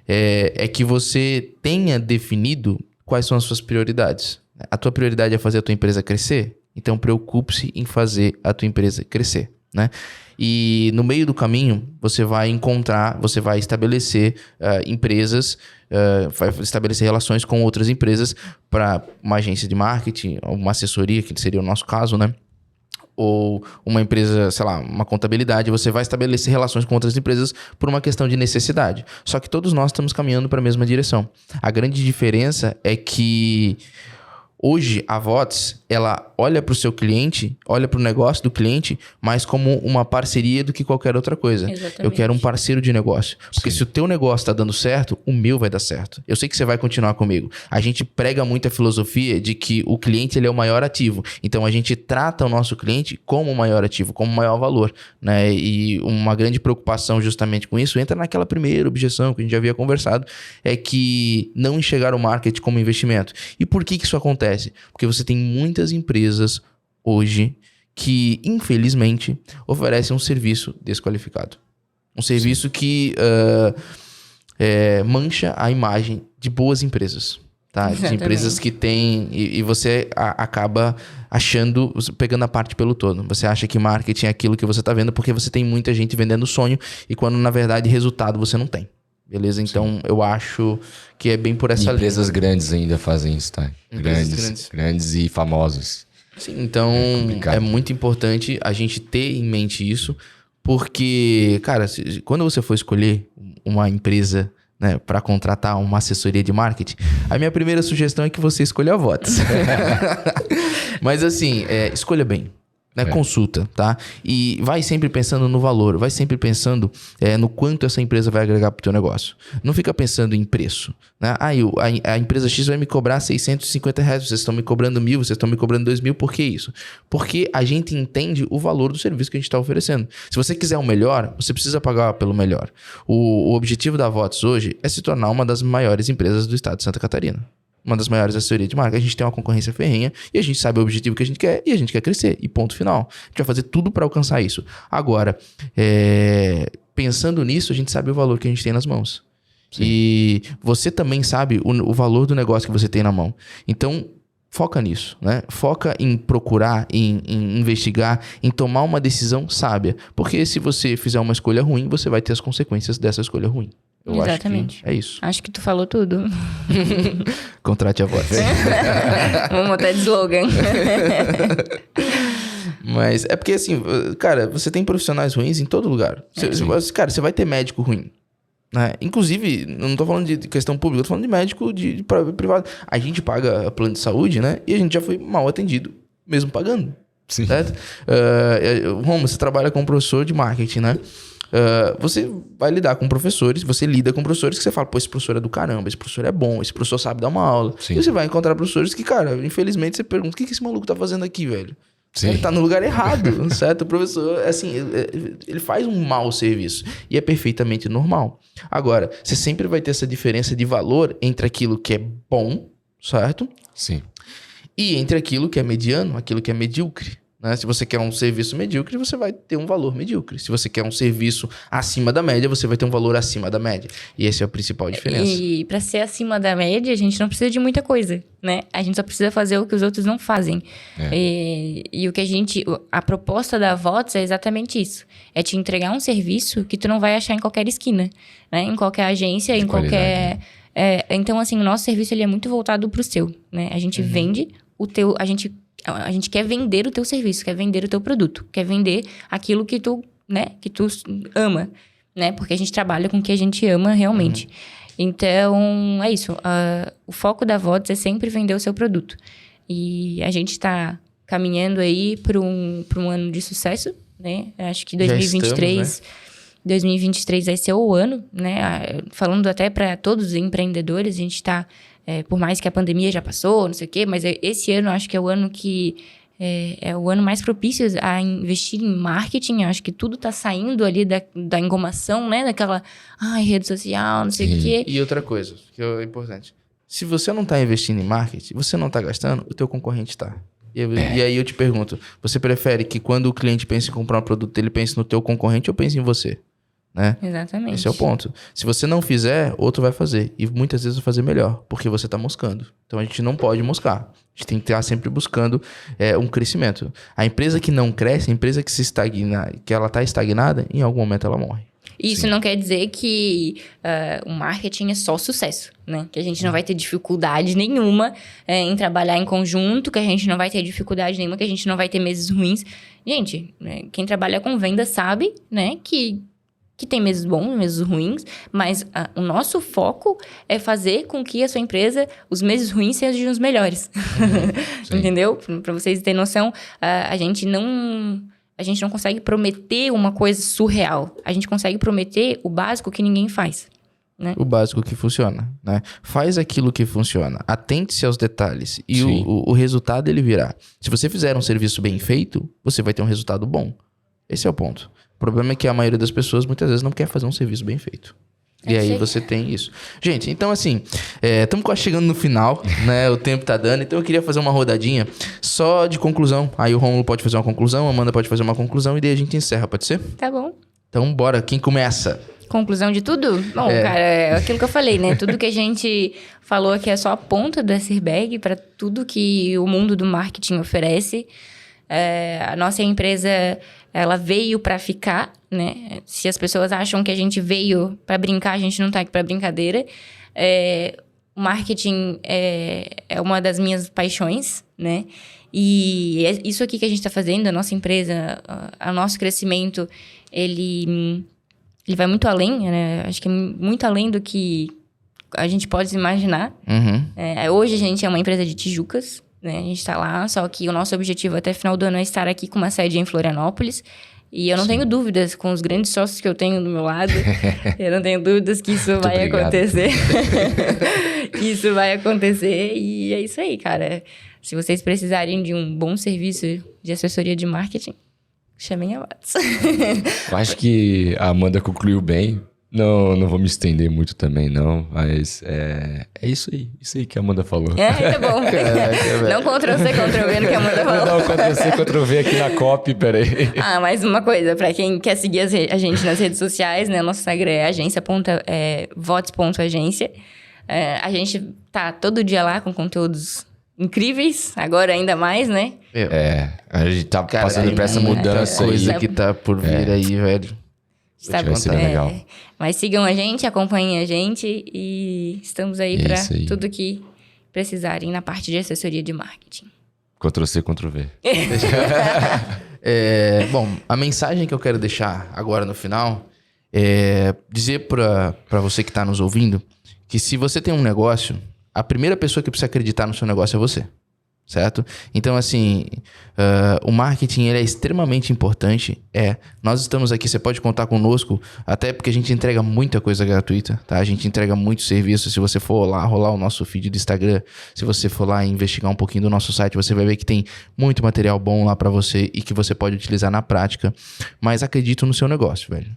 é que você tenha definido quais são as suas prioridades. A tua prioridade é fazer a tua empresa crescer? Então, preocupe-se em fazer a tua empresa crescer, né? E no meio do caminho, você vai estabelecer empresas, vai estabelecer relações com outras empresas para uma agência de marketing, uma assessoria, que seria o nosso caso, né? Ou uma empresa, sei lá, uma contabilidade, você vai estabelecer relações com outras empresas por uma questão de necessidade. Só que todos nós estamos caminhando para a mesma direção. A grande diferença é que hoje, a Vots, ela olha para o seu cliente, olha para o negócio do cliente, mais como uma parceria do que qualquer outra coisa. Exatamente. Eu quero um parceiro de negócio. Porque Sim. se o teu negócio está dando certo, o meu vai dar certo. Eu sei que você vai continuar comigo. A gente prega muito a filosofia de que o cliente ele é o maior ativo. Então, a gente trata o nosso cliente como o maior ativo, como o maior valor, né? E uma grande preocupação justamente com isso entra naquela primeira objeção que a gente já havia conversado, é que não enxergar o marketing como investimento. E por que isso acontece? Porque você tem muitas empresas hoje que, infelizmente, oferecem um serviço desqualificado. Um serviço que mancha a imagem de boas empresas. Tá? De empresas que têm... E você acaba achando... Pegando a parte pelo todo. Você acha que marketing é aquilo que você está vendo porque você tem muita gente vendendo sonho e quando, na verdade, resultado você não tem. Beleza? Então, eu acho que é bem por essa linha. Empresas grandes ainda fazem isso, tá? Grandes e famosos. Sim, então é muito importante a gente ter em mente isso, porque, cara, quando você for escolher uma empresa, né, para contratar uma assessoria de marketing, a minha primeira sugestão é que você escolha a Vots. Mas assim, escolha bem. Né? Consulta, tá? E vai sempre pensando no valor, vai sempre pensando no quanto essa empresa vai agregar pro teu negócio. Não fica pensando em preço, né? A empresa X vai me cobrar R$650, vocês estão me cobrando 1.000, vocês estão me cobrando 2.000, por que isso? Porque a gente entende o valor do serviço que a gente está oferecendo. Se você quiser o melhor, você precisa pagar pelo melhor. O objetivo da Vots hoje é se tornar uma das maiores empresas do estado de Santa Catarina. Uma das maiores assessorias de marca. A gente tem uma concorrência ferrenha e a gente sabe o objetivo que a gente quer e a gente quer crescer. E ponto final. A gente vai fazer tudo para alcançar isso. Agora, pensando nisso, a gente sabe o valor que a gente tem nas mãos. Sim. E você também sabe o valor do negócio que você tem na mão. Então, foca nisso, né? Foca em procurar, em investigar, em tomar uma decisão sábia. Porque se você fizer uma escolha ruim, você vai ter as consequências dessa escolha ruim. Eu Exatamente. Acho que é isso. Acho que tu falou tudo. Contrate a Vots. Vamos botar de slogan. Mas é porque assim, cara, você tem profissionais ruins em todo lugar. Cara, você vai ter médico ruim. Né? Inclusive, não tô falando de questão pública, eu tô falando de médico de privado. A gente paga plano de saúde, né? E a gente já foi mal atendido mesmo pagando. Sim. Certo? Romulo, você trabalha como professor de marketing, né? Você vai lidar com professores, você lida com professores que você fala, pô, esse professor é do caramba, esse professor é bom, esse professor sabe dar uma aula. Sim. E você vai encontrar professores que, cara, infelizmente você pergunta, o que esse maluco tá fazendo aqui, velho? Sim. Ele tá no lugar errado, certo? O professor, assim, ele faz um mau serviço. E é perfeitamente normal. Agora, você sempre vai ter essa diferença de valor entre aquilo que é bom, certo? Sim. E entre aquilo que é mediano, aquilo que é medíocre. Né? Se você quer um serviço medíocre, você vai ter um valor medíocre. Se você quer um serviço acima da média, você vai ter um valor acima da média. E essa é a principal diferença. E para ser acima da média, a gente não precisa de muita coisa, né? A gente só precisa fazer o que os outros não fazem. E o que a proposta da Votos é exatamente isso. É te entregar um serviço que tu não vai achar em qualquer esquina, né? Em qualquer agência, em qualquer... então, assim, o nosso serviço ele é muito voltado pro seu, né? A gente vende o teu... A gente quer vender o teu serviço, quer vender o teu produto, quer vender aquilo que tu, né, que tu ama, né? Porque a gente trabalha com o que a gente ama realmente. Então, é isso. O foco da Votos é sempre vender o seu produto. E a gente está caminhando aí para um ano de sucesso, né? Acho que 2023 vai ser o ano, né? Falando até para todos os empreendedores, a gente está... por mais que a pandemia já passou, não sei o quê, mas esse ano eu acho que é o ano que... É o ano mais propício a investir em marketing. Eu acho que tudo tá saindo ali da engomação, né? Daquela... rede social, não sei o quê. E outra coisa, que é importante. Se você não tá investindo em marketing, você não tá gastando, o teu concorrente tá. E aí eu te pergunto, você prefere que quando o cliente pense em comprar um produto, ele pense no teu concorrente ou pense em você? Né? Exatamente. Esse é o ponto. Se você não fizer, outro vai fazer. E muitas vezes vai fazer melhor, porque você tá moscando. Então a gente não pode moscar. A gente tem que estar sempre buscando um crescimento. A empresa que não cresce, a empresa que se estagna, que ela tá estagnada, em algum momento ela morre. Isso não quer dizer que o marketing é só sucesso, né? Que a gente não vai ter dificuldade nenhuma em trabalhar em conjunto, que a gente não vai ter dificuldade nenhuma, que a gente não vai ter meses ruins. Gente, quem trabalha com venda sabe, né, que tem meses bons, meses ruins, mas o nosso foco é fazer com que a sua empresa, os meses ruins sejam os melhores. Entendeu? Para vocês terem noção, a gente não consegue prometer uma coisa surreal. A gente consegue prometer o básico que ninguém faz. Né? O básico que funciona, né? Faz aquilo que funciona. Atente-se aos detalhes. E o resultado ele virá. Se você fizer um serviço bem feito, você vai ter um resultado bom. Esse é o ponto. O problema é que a maioria das pessoas muitas vezes não quer fazer um serviço bem feito. E aí você tem isso. Gente, então assim, estamos quase chegando no final, né? O tempo tá dando, então eu queria fazer uma rodadinha só de conclusão. Aí o Rômulo pode fazer uma conclusão, a Amanda pode fazer uma conclusão e daí a gente encerra, pode ser? Tá bom. Então bora, quem começa? Conclusão de tudo? Bom, cara, é aquilo que eu falei, né? Tudo que a gente falou aqui é só a ponta do iceberg para tudo que o mundo do marketing oferece. A nossa empresa, ela veio para ficar, né? Se as pessoas acham que a gente veio para brincar, a gente não tá aqui para brincadeira. O marketing é uma das minhas paixões, né? E isso aqui que a gente tá fazendo, a nossa empresa, o nosso crescimento, ele vai muito além, né? Acho que é muito além do que a gente pode imaginar. Hoje a gente é uma empresa de Tijucas, né? A gente tá lá, só que o nosso objetivo até final do ano é estar aqui com uma sede em Florianópolis. E eu não tenho dúvidas, com os grandes sócios que eu tenho do meu lado, eu não tenho dúvidas que isso vai acontecer. Que isso vai acontecer e é isso aí, cara. Se vocês precisarem de um bom serviço de assessoria de marketing, chamem a Votos. Eu acho que a Amanda concluiu bem. Não vou me estender muito também, não. Mas é isso aí que a Amanda falou. Tá bom. Não Ctrl-C, Ctrl-V no que a Amanda falou. Não, Ctrl-C, Ctrl-V aqui na copy, peraí. Mais uma coisa, pra quem quer seguir a gente nas redes sociais, né? Nosso Instagram é votos.agência. A gente tá todo dia lá com conteúdos incríveis, agora ainda mais, né? A gente tá passando por essa mudança aí. Coisa que tá por vir aí, velho. Vai ser bem legal. Mas sigam a gente, acompanhem a gente e estamos aí para tudo que precisarem na parte de assessoria de marketing. Ctrl-C, Ctrl-V. Bom, a mensagem que eu quero deixar agora no final é dizer para você que está nos ouvindo que se você tem um negócio, a primeira pessoa que precisa acreditar no seu negócio é você. certo? Então, assim, o marketing ele é extremamente importante. Nós estamos aqui, você pode contar conosco, até porque a gente entrega muita coisa gratuita, tá? A gente entrega muito serviço. Se você for lá rolar o nosso feed do Instagram, se você for lá investigar um pouquinho do nosso site, você vai ver que tem muito material bom lá pra você e que você pode utilizar na prática. Mas acredito no seu negócio, velho.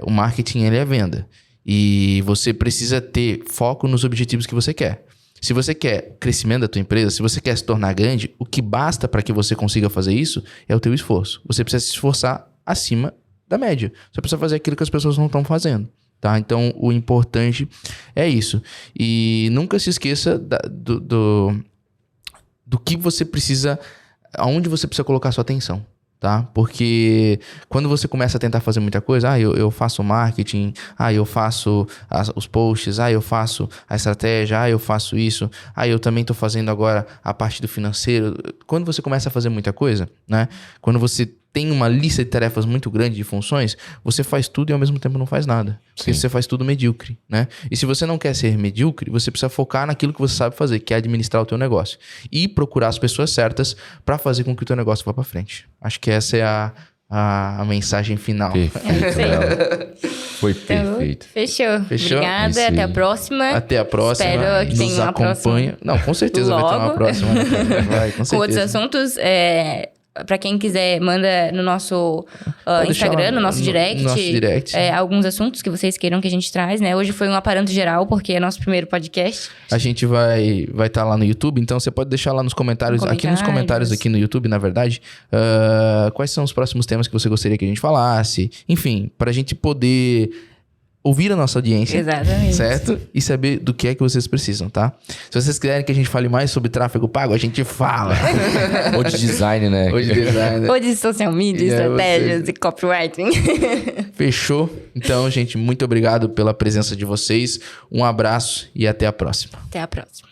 O marketing, ele é venda. E você precisa ter foco nos objetivos que você quer. Se você quer crescimento da tua empresa, se você quer se tornar grande, o que basta para que você consiga fazer isso é o teu esforço. Você precisa se esforçar acima da média. Você precisa fazer aquilo que as pessoas não estão fazendo, tá? Então, o importante é isso. E nunca se esqueça do que você precisa, aonde você precisa colocar sua atenção. Tá? Porque quando você começa a tentar fazer muita coisa, eu faço marketing, eu faço os posts, eu faço a estratégia, eu faço isso, eu também tô fazendo agora a parte do financeiro. Quando você começa a fazer muita coisa, né? Quando você tem uma lista de tarefas muito grande de funções, você faz tudo e ao mesmo tempo não faz nada. Porque você faz tudo medíocre, né? E se você não quer ser medíocre, você precisa focar naquilo que você sabe fazer, que é administrar o teu negócio. E procurar as pessoas certas para fazer com que o teu negócio vá para frente. Acho que essa é a mensagem final. Perfeito. Foi perfeito. Fechou. Obrigada, até a próxima. Até a próxima. Espero que tenha uma próxima. Não, com certeza vai ter uma próxima. Vai, com certeza. Com outros assuntos, pra quem quiser, manda no nosso Instagram, no nosso direct. No nosso direct. Alguns assuntos que vocês queiram que a gente traz, né? Hoje foi um aparando geral, porque é nosso primeiro podcast. A gente vai estar lá no YouTube, então você pode deixar lá nos comentários, aqui nos comentários aqui no YouTube, na verdade, quais são os próximos temas que você gostaria que a gente falasse. Enfim, pra gente poder ouvir a nossa audiência. Exatamente. Certo? E saber do que é que vocês precisam, tá? Se vocês quiserem que a gente fale mais sobre tráfego pago, a gente fala. Ou de design, né? Ou de design. Ou de social media, estratégias e copywriting. Fechou? Então, gente, muito obrigado pela presença de vocês. Um abraço e até a próxima. Até a próxima.